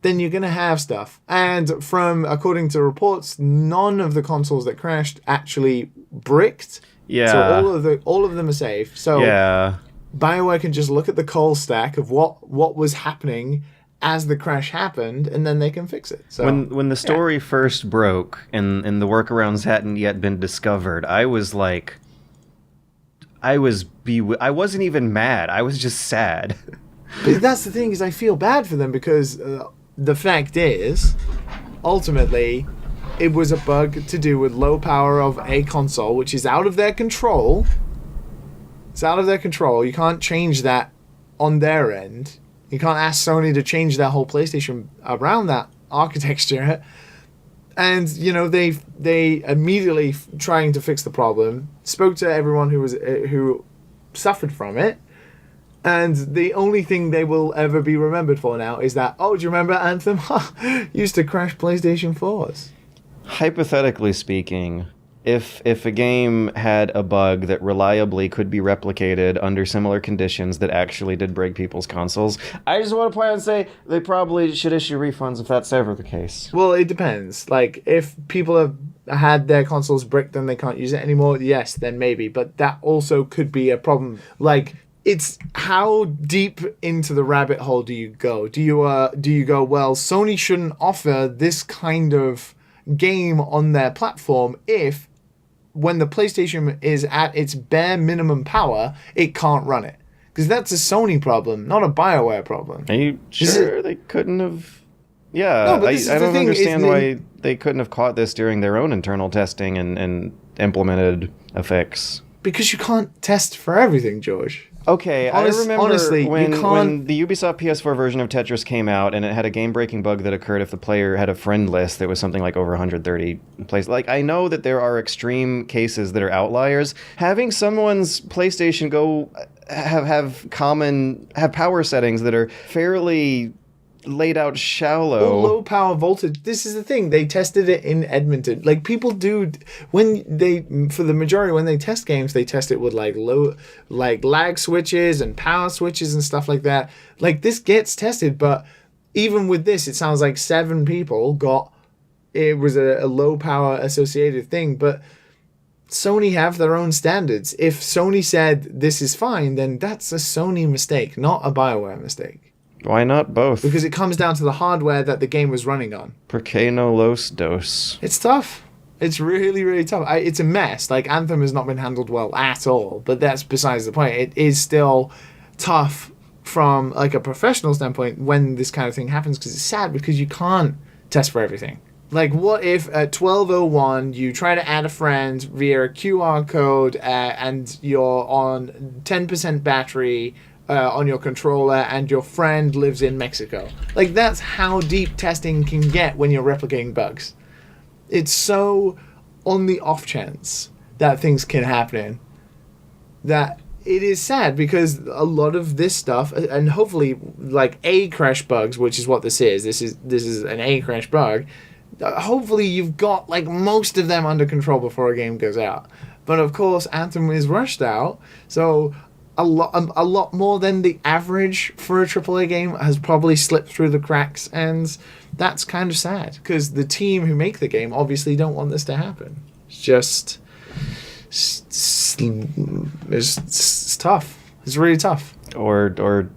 then you're going to have stuff. And according to reports, none of the consoles that crashed actually bricked. Yeah. So all of them are safe. So Yeah. BioWare can just look at the coal stack of what was happening as the crash happened, and then they can fix it. So when the story first broke and the workarounds hadn't yet been discovered, I was like, I wasn't even mad. I was just sad. But that's the thing, is I feel bad for them, because the fact is, ultimately, it was a bug to do with low power of a console, which is out of their control. It's out of their control. You can't change that on their end. You can't ask Sony to change their whole PlayStation around that architecture. And, you know, they immediately, trying to fix the problem, spoke to everyone who suffered from it. And the only thing they will ever be remembered for now is that, oh, do you remember Anthem? Used to crash PlayStation 4s. Hypothetically speaking, if a game had a bug that reliably could be replicated under similar conditions that actually did break people's consoles, I just want to point out and say they probably should issue refunds if that's ever the case. Well, it depends. Like, if people have had their consoles bricked and they can't use it anymore, yes, then maybe. But that also could be a problem. Like, it's how deep into the rabbit hole do you go? Do you go, well, Sony shouldn't offer this kind of game on their platform if, when the PlayStation is at its bare minimum power, it can't run it? Because that's a Sony problem, not a BioWare problem. Are you sure they couldn't have? Yeah, No, but I don't understand why they couldn't have caught this during their own internal testing and implemented a fix. Because you can't test for everything, George. Okay, I remember honestly, when the Ubisoft PS4 version of Tetris came out, and it had a game-breaking bug that occurred if the player had a friend list that was something like over 130 places. Like, I know that there are extreme cases that are outliers. Having someone's PlayStation go have power settings that are fairly laid out shallow. Or low power voltage. This is the thing. They tested it in Edmonton. Like, people do, for the majority, when they test games, they test it with like lag switches and power switches and stuff like that. Like, this gets tested, but even with this, it sounds like 7 people it was a low power associated thing. But Sony have their own standards. If Sony said this is fine, then that's a Sony mistake, not a BioWare mistake. Why not both? Because it comes down to the hardware that the game was running on. Per que no los dos. It's tough. It's really, really tough. It's a mess. Like, Anthem has not been handled well at all, but that's besides the point. It is still tough from like a professional standpoint when this kind of thing happens, because it's sad, because you can't test for everything. Like, what if at 12:01 you try to add a friend via a QR code and you're on 10% battery on your controller, and your friend lives in Mexico? Like, that's how deep testing can get when you're replicating bugs. It's so on the off chance that things can happen that it is sad, because a lot of this stuff, and hopefully like A crash bugs, which is what this is an A crash bug, hopefully you've got like most of them under control before a game goes out. But of course, Anthem is rushed out, so a lot more than the average for a AAA game has probably slipped through the cracks, and that's kind of sad, because the team who make the game obviously don't want this to happen. It's just it's tough. It's really tough. Or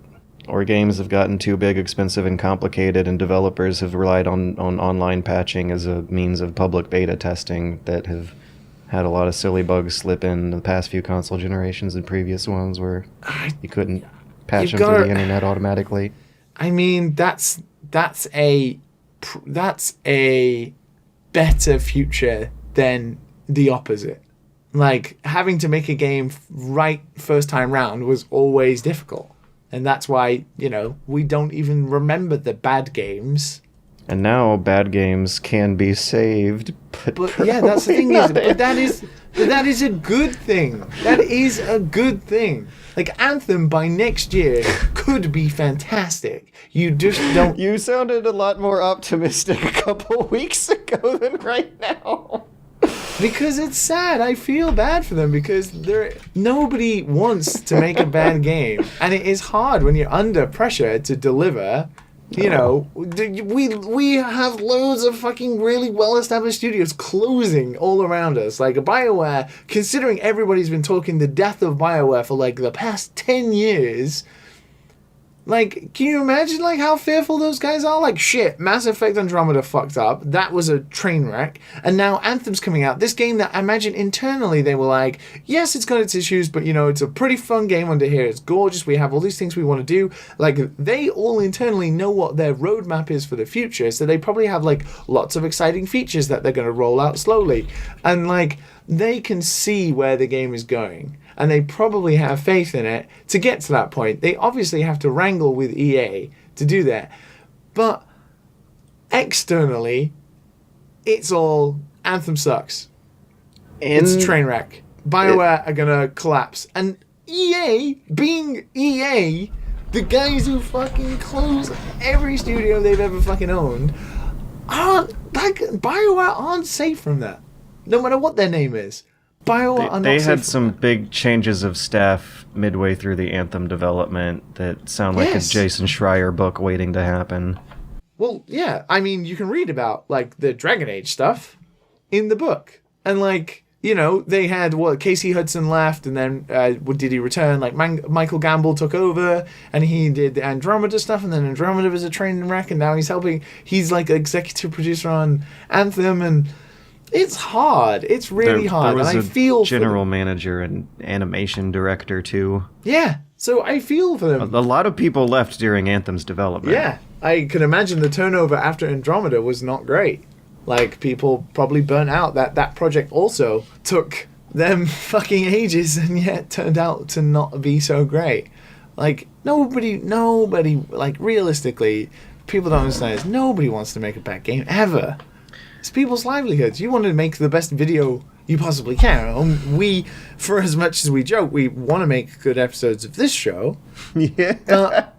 games have gotten too big, expensive, and complicated, and developers have relied on online patching as a means of public beta testing that have had a lot of silly bugs slip in the past few console generations and previous ones where you couldn't patch them through the internet automatically. I mean, that's a better future than the opposite. like, having to make a game right first time round was always difficult. And that's why, you know, we don't even remember the bad games. And now bad games can be saved. But yeah, that's the thing but that is a good thing. That is a good thing. Like, Anthem by next year could be fantastic. You just don't... You sounded a lot more optimistic a couple weeks ago than right now. Because it's sad. I feel bad for them because nobody wants to make a bad game. And it is hard when you're under pressure to deliver. You know, we have loads of fucking really well-established studios closing all around us. Like, BioWare, considering everybody's been talking the death of BioWare for, like, the past 10 years... Like, can you imagine, like, how fearful those guys are? Like, shit, Mass Effect Andromeda fucked up. That was a train wreck. And now Anthem's coming out. This game that I imagine internally they were like, yes, it's got its issues, but, you know, it's a pretty fun game under here. It's gorgeous. We have all these things we want to do. Like, they all internally know what their roadmap is for the future. So they probably have, like, lots of exciting features that they're going to roll out slowly. And, like, they can see where the game is going. And they probably have faith in it to get to that point. They obviously have to wrangle with EA to do that. But externally, it's all Anthem sucks. It's a train wreck. BioWare are going to collapse. And EA, being EA, the guys who fucking close every studio they've ever fucking owned, BioWare aren't safe from that. No matter what their name is. They had some big changes of staff midway through the Anthem development that sound like a Jason Schreier book waiting to happen. Well, yeah. I mean, you can read about, like, the Dragon Age stuff in the book. And, like, you know, they had, Casey Hudson left, and then did he return? Like, Michael Gamble took over, and he did the Andromeda stuff, and then Andromeda was a train wreck, and now he's, like, executive producer on Anthem, and... It's hard. It's really hard. There was and I feel general manager and animation director, too. Yeah. So I feel for them. A lot of people left during Anthem's development. Yeah. I can imagine the turnover after Andromeda was not great. Like, people probably burnt out. That project also took them fucking ages and yet turned out to not be so great. Like, nobody, like, realistically, people don't understand this. Nobody wants to make a bad game, ever. It's people's livelihoods. You want to make the best video you possibly can. We, for as much as we joke, we want to make good episodes of this show. Yeah.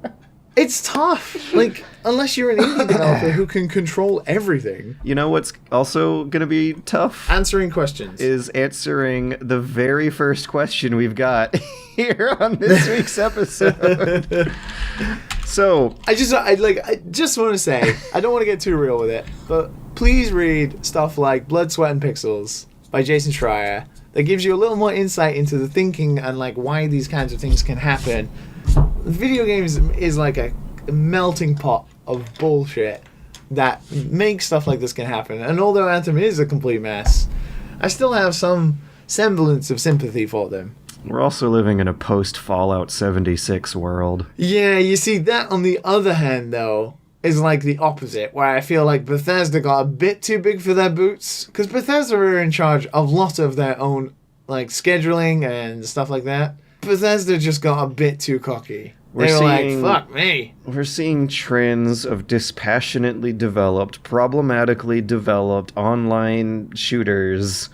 It's tough. Like, unless you're an indie developer who can control everything. You know what's also going to be tough? Answering questions. Is answering the very first question we've got here on this week's episode. So, I just want to say, I don't want to get too real with it, but please read stuff like Blood, Sweat, and Pixels by Jason Schreier. That gives you a little more insight into the thinking and, like, why these kinds of things can happen. Video games is like a melting pot of bullshit that makes stuff like this can happen. And although Anthem is a complete mess, I still have some semblance of sympathy for them. We're also living in a post-Fallout 76 world. Yeah, you see, that on the other hand, though, is like the opposite, where I feel like Bethesda got a bit too big for their boots, because Bethesda are in charge of a lot of their own, like, scheduling and stuff like that. Bethesda just got a bit too cocky. They were like, fuck me. We're seeing trends of dispassionately developed, problematically developed online shooters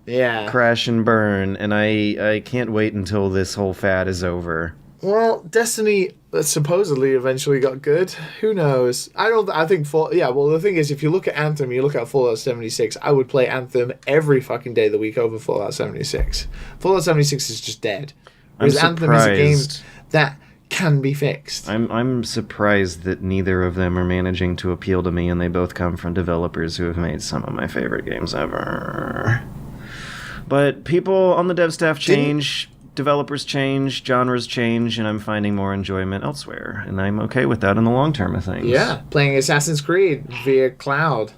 crash and burn, and I can't wait until this whole fad is over. Well, Destiny supposedly eventually got good. Who knows? The thing is, if you look at Anthem, you look at Fallout 76, I would play Anthem every fucking day of the week over Fallout 76. Fallout 76 is just dead. Whereas Anthem is a game that can be fixed. I'm surprised that neither of them are managing to appeal to me, and they both come from developers who have made some of my favorite games ever. But people on the dev staff change, developers change, genres change, and I'm finding more enjoyment elsewhere, and I'm okay with that in the long term of things. Yeah, playing Assassin's Creed via cloud.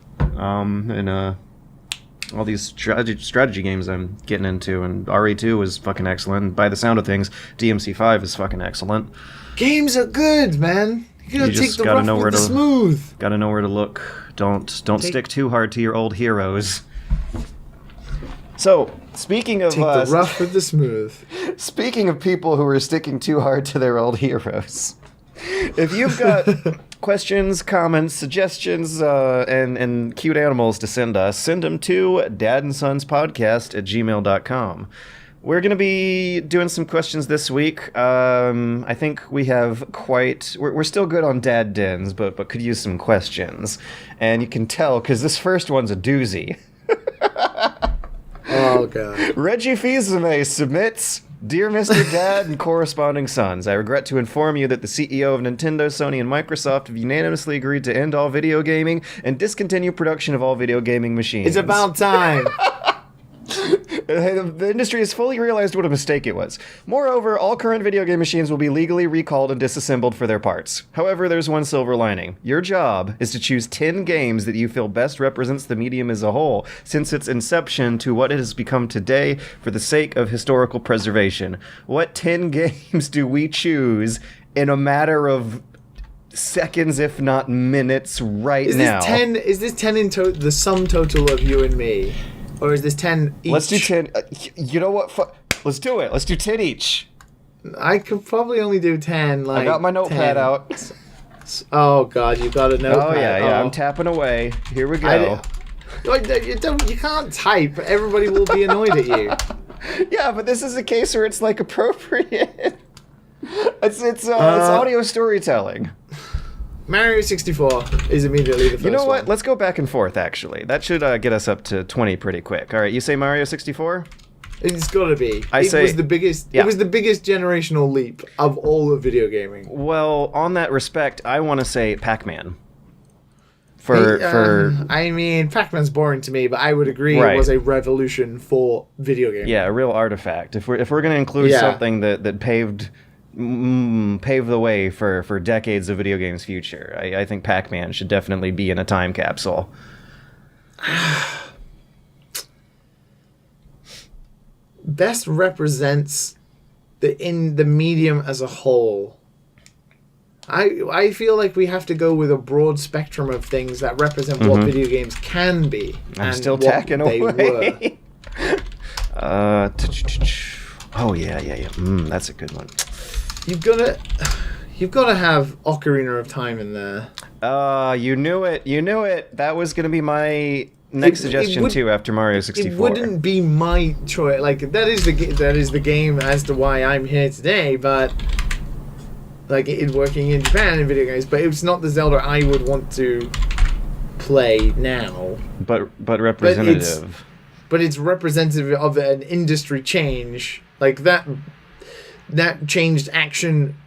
All these strategy games I'm getting into, and RE2 is fucking excellent. By the sound of things, DMC5 is fucking excellent. Games are good, man. You gotta take the rough with the smooth. Gotta know where to look. Don't stick too hard to your old heroes. So, speaking of Take the rough with the smooth. speaking of people who are sticking too hard to their old heroes, if you've got questions, comments, suggestions, and cute animals to send us, send them to dadandsonspodcast@gmail.com. We're going to be doing some questions this week. I think we have we're still good on dad dens, but could use some questions. And you can tell, because this first one's a doozy. Oh, God. Reggie Fils-Aimé submits, Dear Mr. Dad and corresponding sons, I regret to inform you that the CEO of Nintendo, Sony, and Microsoft have unanimously agreed to end all video gaming and discontinue production of all video gaming machines. It's about time. The industry has fully realized what a mistake it was. Moreover, all current video game machines will be legally recalled and disassembled for their parts. However, there's one silver lining. Your job is to choose 10 games that you feel best represents the medium as a whole, since its inception to what it has become today for the sake of historical preservation. What 10 games do we choose in a matter of seconds, if not minutes, right now? Is this 10 in the sum total of you and me? Or is this 10 each? Let's do 10. You know what? Let's do it. Let's do 10 each. I could probably only do 10. I got my notepad 10. out. Oh, God, you got a notepad. Oh, yeah. I'm tapping away. Here we go. You can't type. Everybody will be annoyed at you. Yeah, but this is a case where it's, like, appropriate. It's audio storytelling. Mario 64 is immediately the first one. You know what? Let's go back and forth, actually. That should get us up to 20 pretty quick. All right, you say Mario 64? It's got to be. It was the biggest generational leap of all of video gaming. Well, on that respect, I want to say Pac-Man. I mean, Pac-Man's boring to me, but I would agree it was a revolution for video gaming. Yeah, a real artifact. If we're going to include something that paved the way for decades of video games' future, I think Pac-Man should definitely be in a time capsule. Best represents the medium as a whole. I feel like we have to go with a broad spectrum of things that represent what video games can be. I'm still tacking away. Oh yeah. That's a good one. You've got to have Ocarina of Time in there. You knew it. That was going to be my next suggestion too after Mario 64. It wouldn't be my choice. Like that is the game as to why I'm here today, but like it working in Japan in video games, but it's not the Zelda I would want to play now. But representative. But it's representative of an industry change. Like that changed action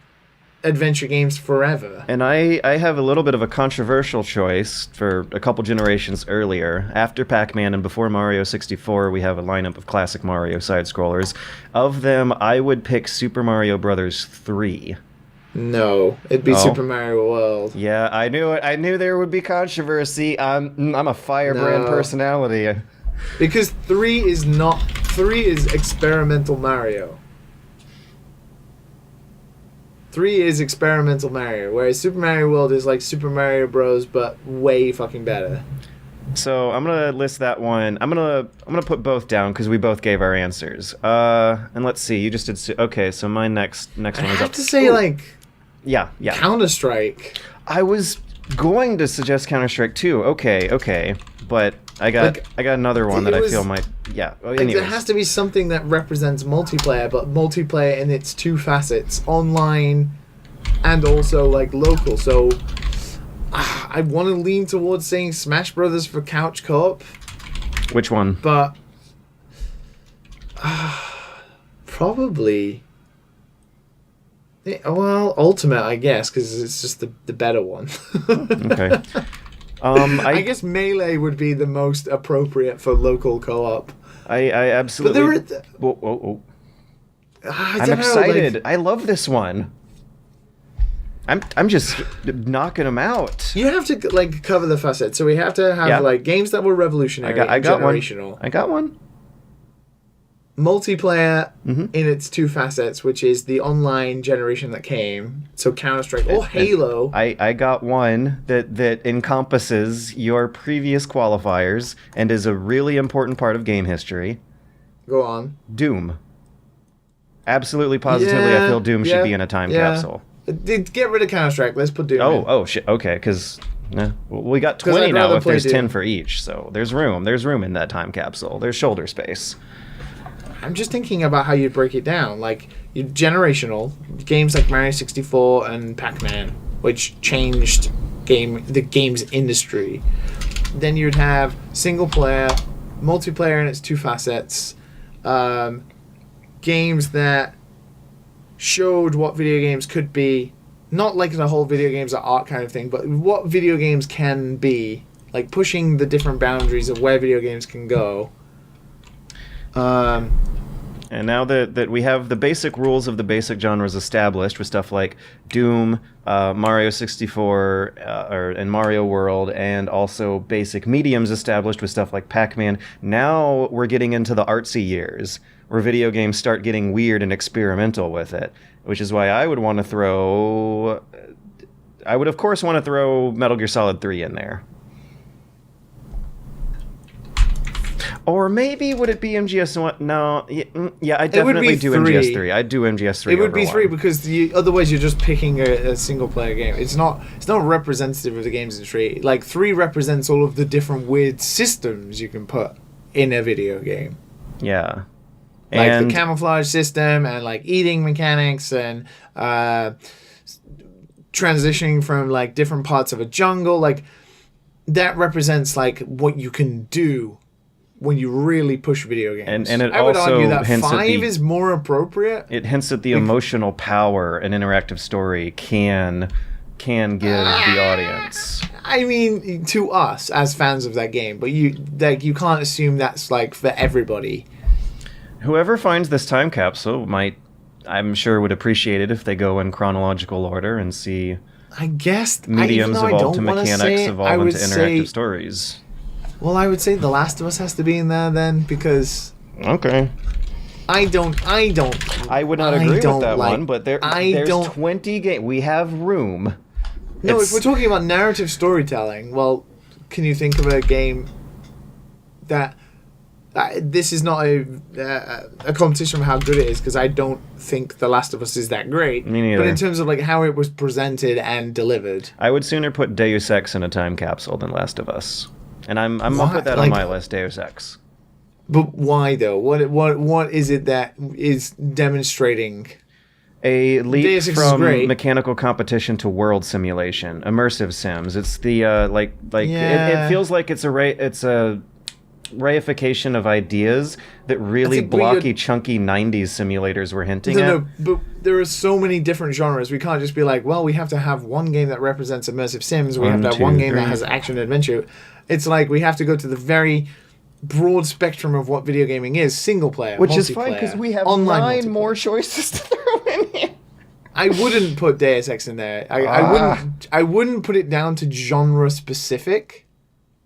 adventure games forever. And I have a little bit of a controversial choice for a couple generations earlier. After Pac-Man and before Mario 64, we have a lineup of classic Mario side-scrollers. Of them, I would pick Super Mario Bros. 3. No, it'd be Super Mario World. Yeah, I knew it. I knew there would be controversy. I'm a firebrand personality. Because 3 is experimental Mario. 3 is experimental Mario, whereas Super Mario World is like Super Mario Bros, but way fucking better. So I'm gonna list that one. I'm gonna put both down because we both gave our answers. And let's see. You just did. Okay, so my next one is up. I have to say, yeah. Counter-Strike. I was going to suggest Counter-Strike too. Okay, but I got another one that I feel might. Yeah. There has to be something that represents multiplayer, but multiplayer in its two facets: online and also local. So I want to lean towards saying Smash Brothers for couch co-op. Which one? But probably. Well, Ultimate, I guess, because it's just the better one. Okay. I guess Melee would be the most appropriate for local co-op. I absolutely. But whoa. I'm excited. I love this one. I'm just knocking them out. You have to cover the facets. So we have to have games that were revolutionary. I got generational. One. I got one. Multiplayer in its two facets, which is the online generation that came. So Counter-Strike or Halo. I got one that encompasses your previous qualifiers and is a really important part of game history. Go on. Doom. Absolutely, positively, I feel Doom should be in a time capsule. Get rid of Counter-Strike. Let's put Doom in. Oh, shit. Okay, because we got 20 now if there's 10 for each. So there's room. There's room in that time capsule. There's shoulder space. I'm just thinking about how you'd break it down. Like, generational games like Mario 64 and Pac-Man, which changed the games industry. Then you'd have single player, multiplayer in its two facets, games that showed what video games could be, not like the whole video games are art kind of thing, but what video games can be, like pushing the different boundaries of where video games can go. And now that we have the basic rules of the basic genres established with stuff like Doom, Mario 64, and Mario World, and also basic mediums established with stuff like Pac-Man, now we're getting into the artsy years, where video games start getting weird and experimental with it, which is why I would want to throw... I would, of course, want to throw Metal Gear Solid 3 in there. Or maybe would it be MGS1? No, yeah, I definitely do MGS3. I'd do MGS3. It would be 3 because otherwise you're just picking a single player game. It's not representative of the games industry. Like 3 represents all of the different weird systems you can put in a video game. Yeah. Like the camouflage system and like eating mechanics and transitioning from like different parts of a jungle. Like that represents like what you can do when you really push video games. And it I would also argue that hints 5 is more appropriate. It hints at the emotional power an interactive story can give the audience. I mean, to us as fans of that game, but you can't assume that's like for everybody. Whoever finds this time capsule I'm sure would appreciate it if they go in chronological order and see I guess mediums evolve to mechanics evolve into interactive stories. Well, I would say The Last of Us has to be in there then, because... Okay. I would not agree with that one, but there's 20 games. We have room. No, if we're talking about narrative storytelling, well, can you think of a game that... this is not a competition of how good it is, because I don't think The Last of Us is that great. Me neither. But in terms of like how it was presented and delivered... I would sooner put Deus Ex in a time capsule than Last of Us. And I'm gonna put that on my list, Deus Ex. But why though? What is it that is demonstrating a leap from mechanical competition to world simulation, immersive sims? It's the it feels like it's a reification of ideas that really blocky, chunky 90s simulators were hinting at. No, but there are so many different genres. We can't just be like, well, we have to have one game that represents immersive sims. We have to have one game that has action and adventure. It's like we have to go to the very broad spectrum of what video gaming is. Single player, which is fine because we have 9 more choices to throw in here. I wouldn't put Deus Ex in there. I wouldn't put it down to genre specific.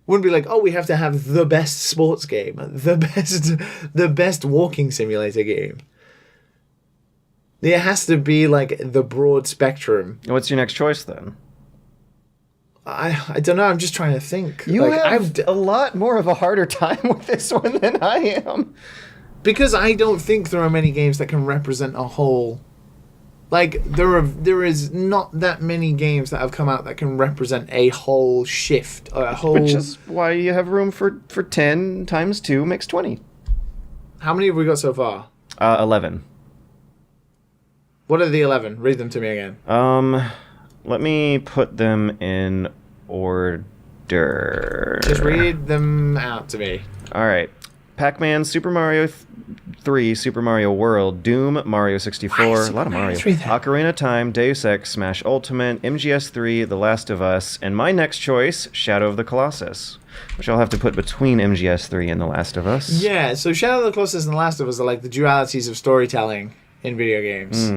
Wouldn't be like, oh, we have to have the best sports game, the best walking simulator game. It has to be like the broad spectrum. What's your next choice then? I don't know. I'm just trying to think. You have a lot more of a harder time with this one than I am. Because I don't think there are many games that can represent a whole... Like, there is not that many games that have come out that can represent a whole shift. Which is why you have room for 10 times 2 makes 20. How many have we got so far? 11. What are the 11? Read them to me again. Let me put them in order. Just read them out to me. All right. Pac-Man, Super Mario 3, Super Mario World, Doom, Mario 64, a lot of Mario, Ocarina of Time, Deus Ex, Smash Ultimate, MGS3, The Last of Us, and my next choice, Shadow of the Colossus, which I'll have to put between MGS3 and The Last of Us. Yeah, so Shadow of the Colossus and The Last of Us are like the dualities of storytelling in video games.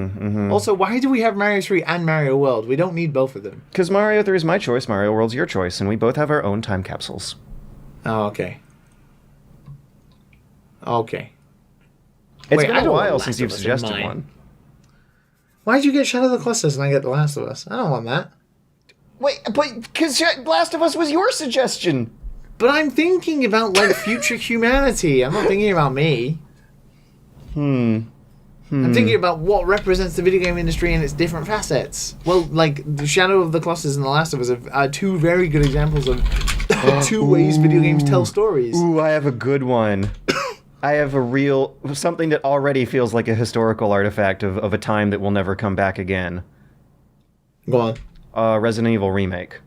Also, why do we have Mario 3 and Mario World? We don't need both of them. Because Mario 3 is my choice, Mario World's your choice, and we both have our own time capsules. Oh, okay. Okay. It's been a while since you've suggested one. Why'd you get Shadow of the Colossus and I get The Last of Us? I don't want that. Wait, but because Last of Us was your suggestion. But I'm thinking about, like, future humanity. I'm not thinking about me. I'm thinking about what represents the video game industry in its different facets. Well, like, the Shadow of the Colossus and The Last of Us are two very good examples of two ways video games tell stories. Ooh, I have a good one. I have something that already feels like a historical artifact of a time that will never come back again. Go on. Resident Evil Remake.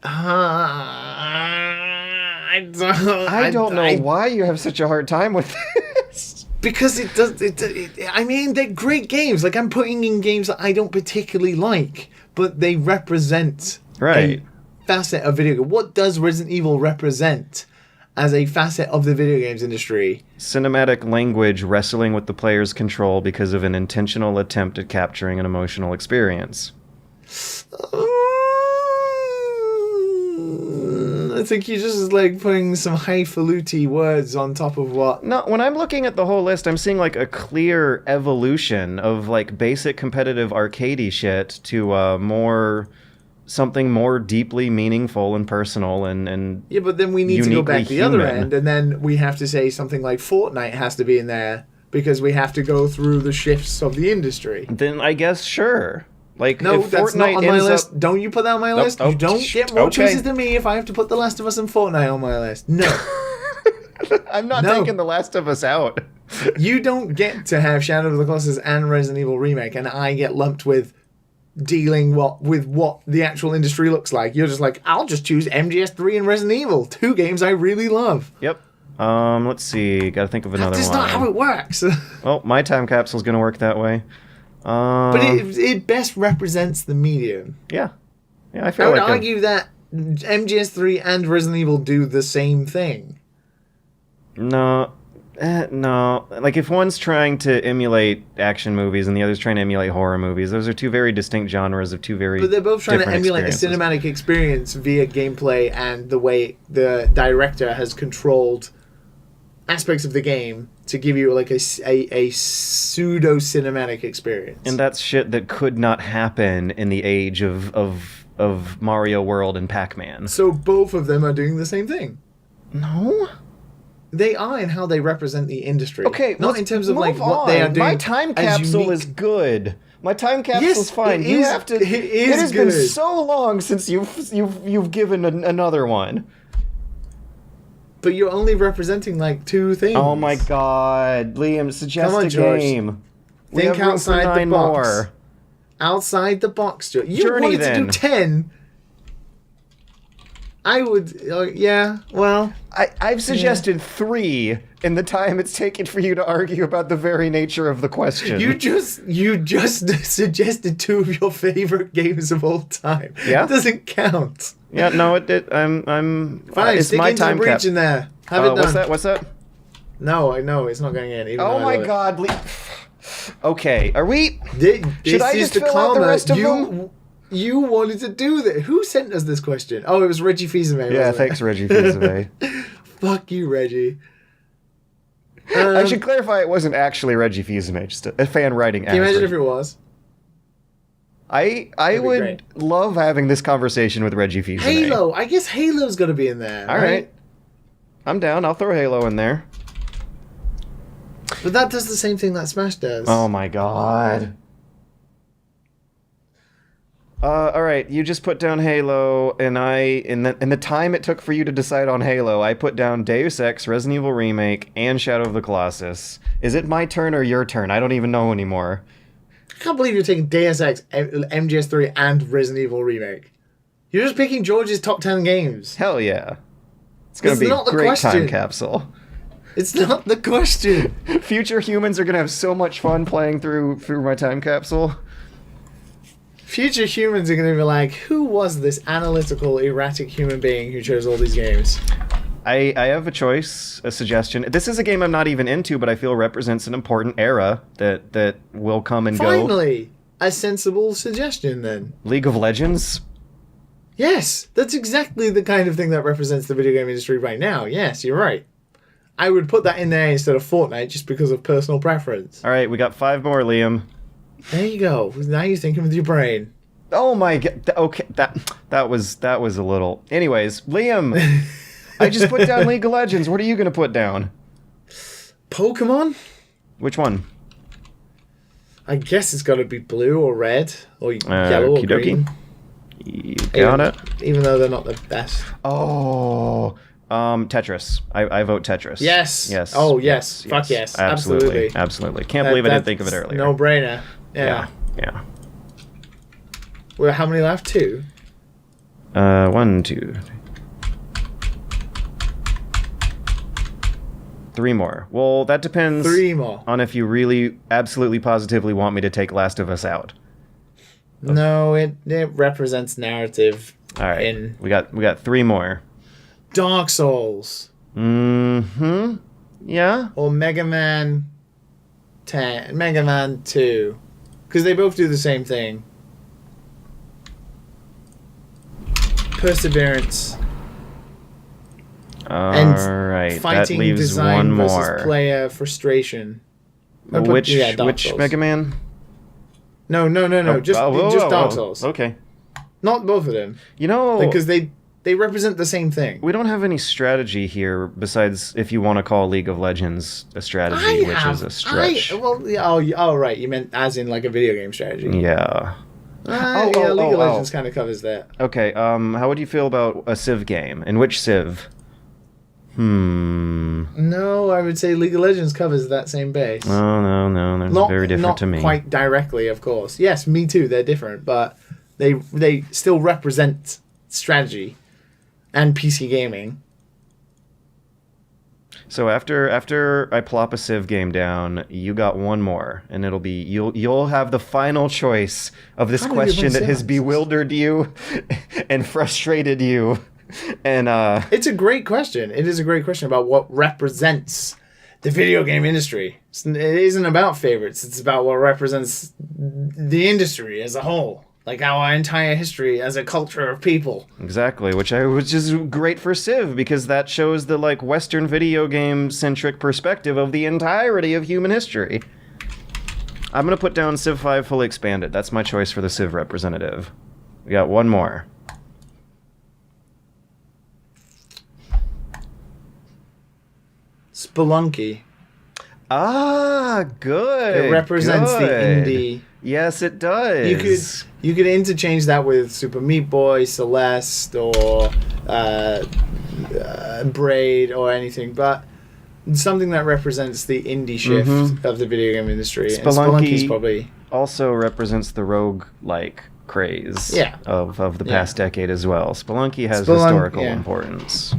I don't know why you have such a hard time with this. Because I mean, they're great games. Like, I'm putting in games that I don't particularly like, but they represent a facet of video game. What does Resident Evil represent as a facet of the video games industry? Cinematic language wrestling with the player's control because of an intentional attempt at capturing an emotional experience. I think you're just like putting some highfalutin words on top of what. No, when I'm looking at the whole list, I'm seeing like a clear evolution of like basic competitive arcadey shit to something more deeply meaningful and personal and yeah, but then we need to go back the human. other end, and then we have to say something like Fortnite has to be in there because we have to go through the shifts of the industry. Then I guess sure. Like, no, if that's Fortnite not on my list. Don't you put that on my list? You don't get more choices than me if I have to put The Last of Us and Fortnite on my list. No. I'm not taking The Last of Us out. You don't get to have Shadow of the Colossus and Resident Evil Remake, and I get lumped with dealing with what the actual industry looks like. You're just like, I'll just choose MGS3 and Resident Evil, two games I really love. Yep. Let's see. Gotta think of another one. That's not how it works. Well, my time capsule's gonna work that way. But it best represents the medium. Yeah, I feel I would like argue that MGS3 and Resident Evil do the same thing. No. Like, if one's trying to emulate action movies and the other's trying to emulate horror movies, those are two very distinct genres of two very But they're both trying to emulate a experiences. cinematic experience via gameplay and the way the director has controlled aspects of the game to give you like a pseudo cinematic experience. And that's shit that could not happen in the age of Mario World and Pac-Man. So both of them are doing the same thing. No? They are in how they represent the industry. Okay, not in terms of like what they are doing. My time capsule is good. My time capsule is fine. It has been so long since you've given another one. But you're only representing like two things. Oh my god, Liam, suggest a game. Think outside the box. More. Outside the box, Joe. You Journey, wanted then. to do 10. I would, yeah, well... I've suggested 3 in the time it's taken for you to argue about the very nature of the question. You just suggested 2 of your favorite games of all time. Yeah? It doesn't count. Yeah, no, I'm fine, it's stick my into time the breach cap. in there. Have it done. What's that? No, I know, it's not going in. Even Oh my god, okay, are we... Should I just fill out the rest of them? You wanted to do that. Who sent us this question? Oh, it was Reggie Fils-Aimé. Yeah, thanks, Reggie Fils-Aimé. Fuck you, Reggie. I should clarify it wasn't actually Reggie Fils-Aimé, just a fan writing. Can you imagine if it was? I would love having this conversation with Reggie Fils-Aimé. Halo. I guess Halo's got to be in there. All right. I'm down. I'll throw Halo in there. But that does the same thing that Smash does. Oh my god. All right, you just put down Halo, and in the time it took for you to decide on Halo, I put down Deus Ex, Resident Evil Remake, and Shadow of the Colossus. Is it my turn or your turn? I don't even know anymore. I can't believe you're taking Deus Ex, MGS3, and Resident Evil Remake. You're just picking George's top 10 games. Hell yeah. It's going to be a great time capsule. It's not the question. Future humans are going to have so much fun playing through my time capsule. Future humans are going to be like, who was this analytical, erratic human being who chose all these games? I have a choice, a suggestion. This is a game I'm not even into, but I feel represents an important era that will come and go. Finally! A sensible suggestion, then. League of Legends? Yes! That's exactly the kind of thing that represents the video game industry right now. Yes, you're right. I would put that in there instead of Fortnite just because of personal preference. All right, we got 5 more, Liam. There you go. Now you're thinking with your brain. Oh my god. Okay, that was a little. Anyways, Liam, I just put down League of Legends. What are you gonna put down? Pokemon? Which one? I guess it's got to be blue or red or yellow or Okie dokie. green. You got it. Even though they're not the best. Oh, Tetris. I vote Tetris. Yes. Yes. Oh, yes. Fuck yes. Absolutely. Absolutely. Can't believe I didn't think of it earlier. No brainer. Yeah. Yeah. Well, how many left? 2? 1, 2, 3 more. Well, that depends 3 more. on if you really absolutely positively want me to take Last of Us out. No, it represents narrative. All right. In We got 3 more. Dark Souls. Mm-hmm. Yeah. Or Mega Man 10, Mega Man 2. Because they both do the same thing. Perseverance. All And right. That fighting leaves design one versus more. player frustration. Which Dark Souls. Mega Man? No. Just Dark Souls. Okay. Not both of them. You know, Because they represent the same thing. we don't have any strategy here besides if you want to call League of Legends a strategy, which is a stretch. Right. You meant as in like a video game strategy. Yeah. League of Legends kind of covers that. Okay. How would you feel about a Civ game? And which Civ? No, I would say League of Legends covers that same base. Oh, no. They're very different to me. Not quite directly, of course. Yes, me too. They're different, but they still represent strategy and PC gaming. So after I plop a Civ game down, you got one more, and it'll be you'll have the final choice of this question that has bewildered you and frustrated you. And it's a great question. It is a great question about what represents the video game industry. It isn't about favorites. It's about what represents the industry as a whole. Like our entire history as a culture of people. Exactly, which is great for Civ because that shows the like Western video game centric perspective of the entirety of human history. I'm gonna put down Civ 5 fully expanded. That's my choice for the Civ representative. We got one more. Spelunky. Ah, good. It represents the indie. Yes, it does. You could interchange that with Super Meat Boy, Celeste, or Braid, or anything, but something that represents the indie shift of the video game industry. Spelunky's probably also represents the rogue-like craze of the past decade as well. Spelunky has historical importance.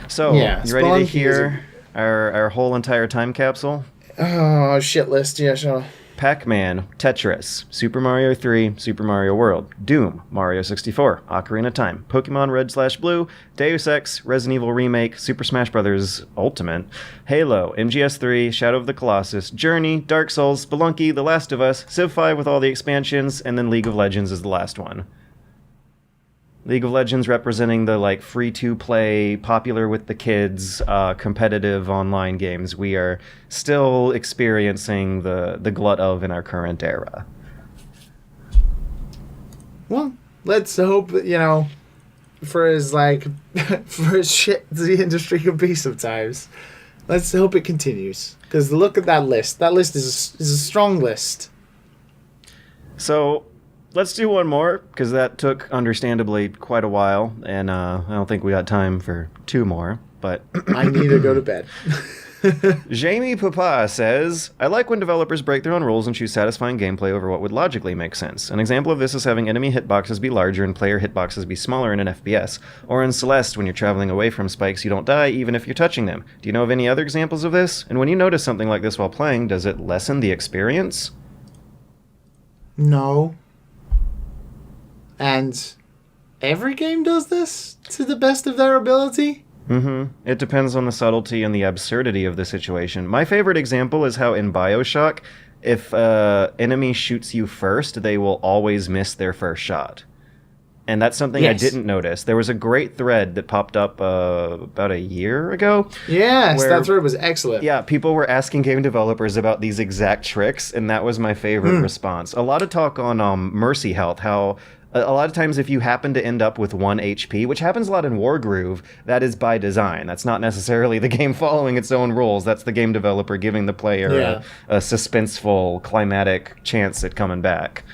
So, you ready to hear our whole entire time capsule? Oh, shit list. Yeah, sure. Pac-Man, Tetris, Super Mario 3, Super Mario World, Doom, Mario 64, Ocarina of Time, Pokemon Red/Blue, Deus Ex, Resident Evil Remake, Super Smash Bros. Ultimate, Halo, MGS3, Shadow of the Colossus, Journey, Dark Souls, Spelunky, The Last of Us, Civ 5 with all the expansions, and then League of Legends is the last one. League of Legends representing the like free-to-play, popular with the kids, competitive online games we are still experiencing the glut of in our current era. Well, let's hope that, for as shit the industry can be sometimes, let's hope it continues. Because look at that list. That list is a strong list. So let's do one more, because that took, understandably, quite a while, and I don't think we got time for 2 more, but I need to go to bed. Jamie Papa says, I like when developers break their own rules and choose satisfying gameplay over what would logically make sense. An example of this is having enemy hitboxes be larger and player hitboxes be smaller in an FPS, or in Celeste, when you're traveling away from spikes you don't die even if you're touching them. Do you know of any other examples of this? And when you notice something like this while playing, does it lessen the experience? No. And every game does this to the best of their ability? It depends on the subtlety and the absurdity of the situation. My favorite example is how in BioShock, if an enemy shoots you first, they will always miss their first shot. And that's something I didn't notice. There was a great thread that popped up about a year ago. Yes, that thread was excellent. Yeah, people were asking game developers about these exact tricks, and that was my favorite response. A lot of talk on Mercy Health, how A lot of times if you happen to end up with 1 HP, which happens a lot in Wargroove, that is by design. That's not necessarily the game following its own rules. That's the game developer giving the player a suspenseful, climatic chance at coming back.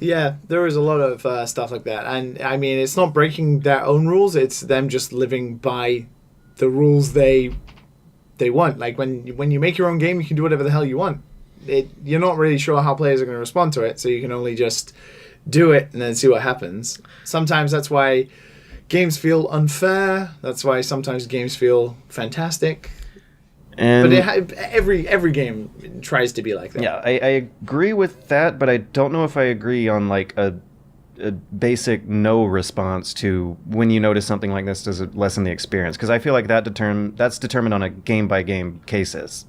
Yeah, there is a lot of stuff like that. And, I mean, it's not breaking their own rules. It's them just living by the rules they want. Like, when you make your own game, you can do whatever the hell you want. You're not really sure how players are going to respond to it, so you can only just do it and then see what happens. Sometimes that's why games feel unfair. That's why sometimes games feel fantastic. But every game tries to be like that. Yeah, I agree with that, but I don't know if I agree on like a basic no response to when you notice something like this, does it lessen the experience? Because I feel like that's determined on a game-by-game cases.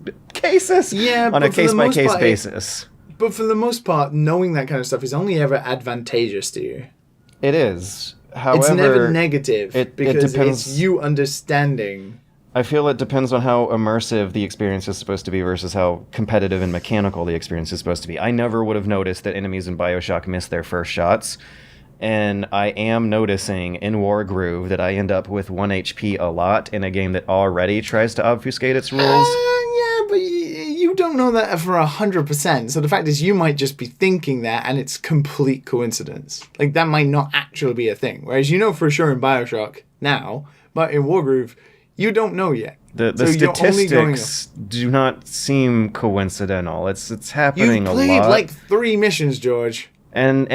Yeah, on a case-by-case basis. But for the most part, knowing that kind of stuff is only ever advantageous to you. It is. However, it's never negative because it depends. It's you understanding. I feel it depends on how immersive the experience is supposed to be versus how competitive and mechanical the experience is supposed to be. I never would have noticed that enemies in BioShock miss their first shots, and I am noticing in Wargroove that I end up with 1 HP a lot in a game that already tries to obfuscate its rules. Yeah, but you don't know that for 100%. So the fact is you might just be thinking that, and it's complete coincidence. Like, that might not actually be a thing. Whereas you know for sure in BioShock now, but in Wargroove, you don't know yet. The statistics do not seem coincidental. It's happening a lot. You've played like 3 missions, George. And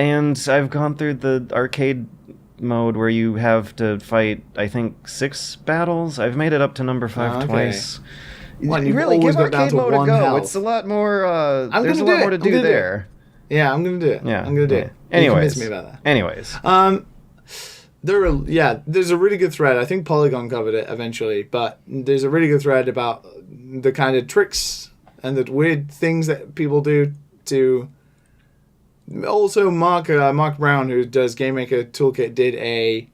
I've gone through the arcade mode where you have to fight, I think, 6 battles. I've made it up to number 5 twice. You really give arcade mode a go. Health. It's a lot more. There's a lot more to do there. Yeah, I'm gonna do it. Yeah, I'm gonna do it. Anyways, you convinced me about that. Anyways, there's a really good thread. I think Polygon covered it eventually, but there's a really good thread about the kind of tricks and the weird things that people do to. Also, Mark Brown, who does Game Maker Toolkit, did I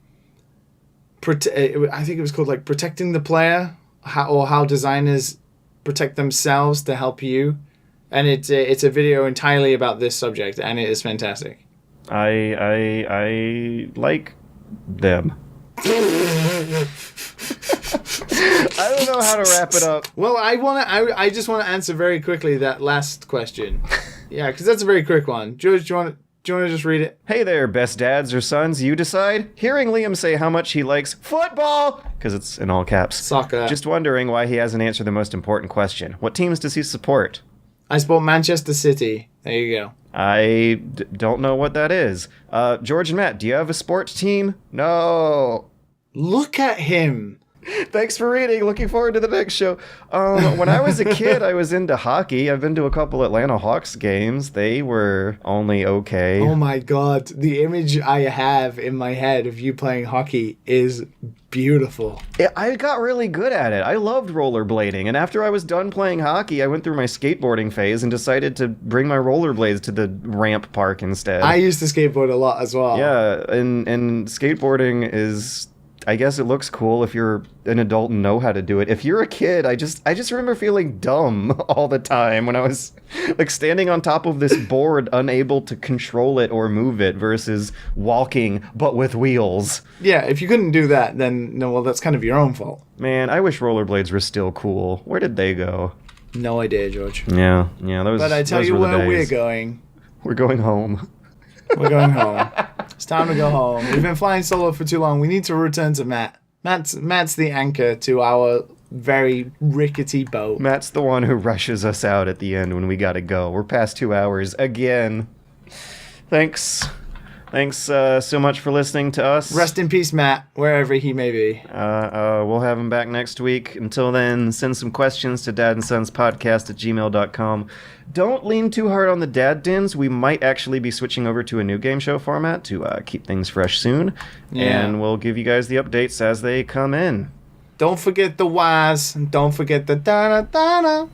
think it was called like Protecting the Player, how designers protect themselves to help you, and it's a video entirely about this subject, and it is fantastic. I like them. I don't know how to wrap it up. Well, I just want to answer very quickly that last question. Yeah, because that's a very quick one. George, do you want to just read it? Hey there, best dads or sons, you decide. Hearing Liam say how much he likes football, because it's in all caps. Soccer. Just wondering why he hasn't answered the most important question. What teams does he support? I support Manchester City. There you go. I don't know what that is. George and Matt, do you have a sports team? No. Look at him. Thanks for reading. Looking forward to the next show. When I was a kid, I was into hockey. I've been to a couple Atlanta Hawks games. They were only okay. Oh my God. The image I have in my head of you playing hockey is beautiful. I got really good at it. I loved rollerblading. And after I was done playing hockey, I went through my skateboarding phase and decided to bring my rollerblades to the ramp park instead. I used to skateboard a lot as well. Yeah, and skateboarding is... I guess it looks cool if you're an adult and know how to do it. If you're a kid, I just remember feeling dumb all the time when I was like standing on top of this board, unable to control it or move it versus walking, but with wheels. Yeah, if you couldn't do that, then no, well, that's kind of your own fault. Man, I wish rollerblades were still cool. Where did they go? No idea, George. Yeah, those. But I tell you where we're going. We're going home. We're going home. It's time to go home. We've been flying solo for too long. We need to return to Matt. Matt's the anchor to our very rickety boat. Matt's the one who rushes us out at the end when we gotta go. We're past 2 hours again. Thanks so much for listening to us. Rest in peace, Matt, wherever he may be. We'll have him back next week. Until then, send some questions to dadandsonspodcast@gmail.com. Don't lean too hard on the dad dins. We might actually be switching over to a new game show format to keep things fresh soon. Yeah. And we'll give you guys the updates as they come in. Don't forget the whys, and don't forget the da-da-da-da.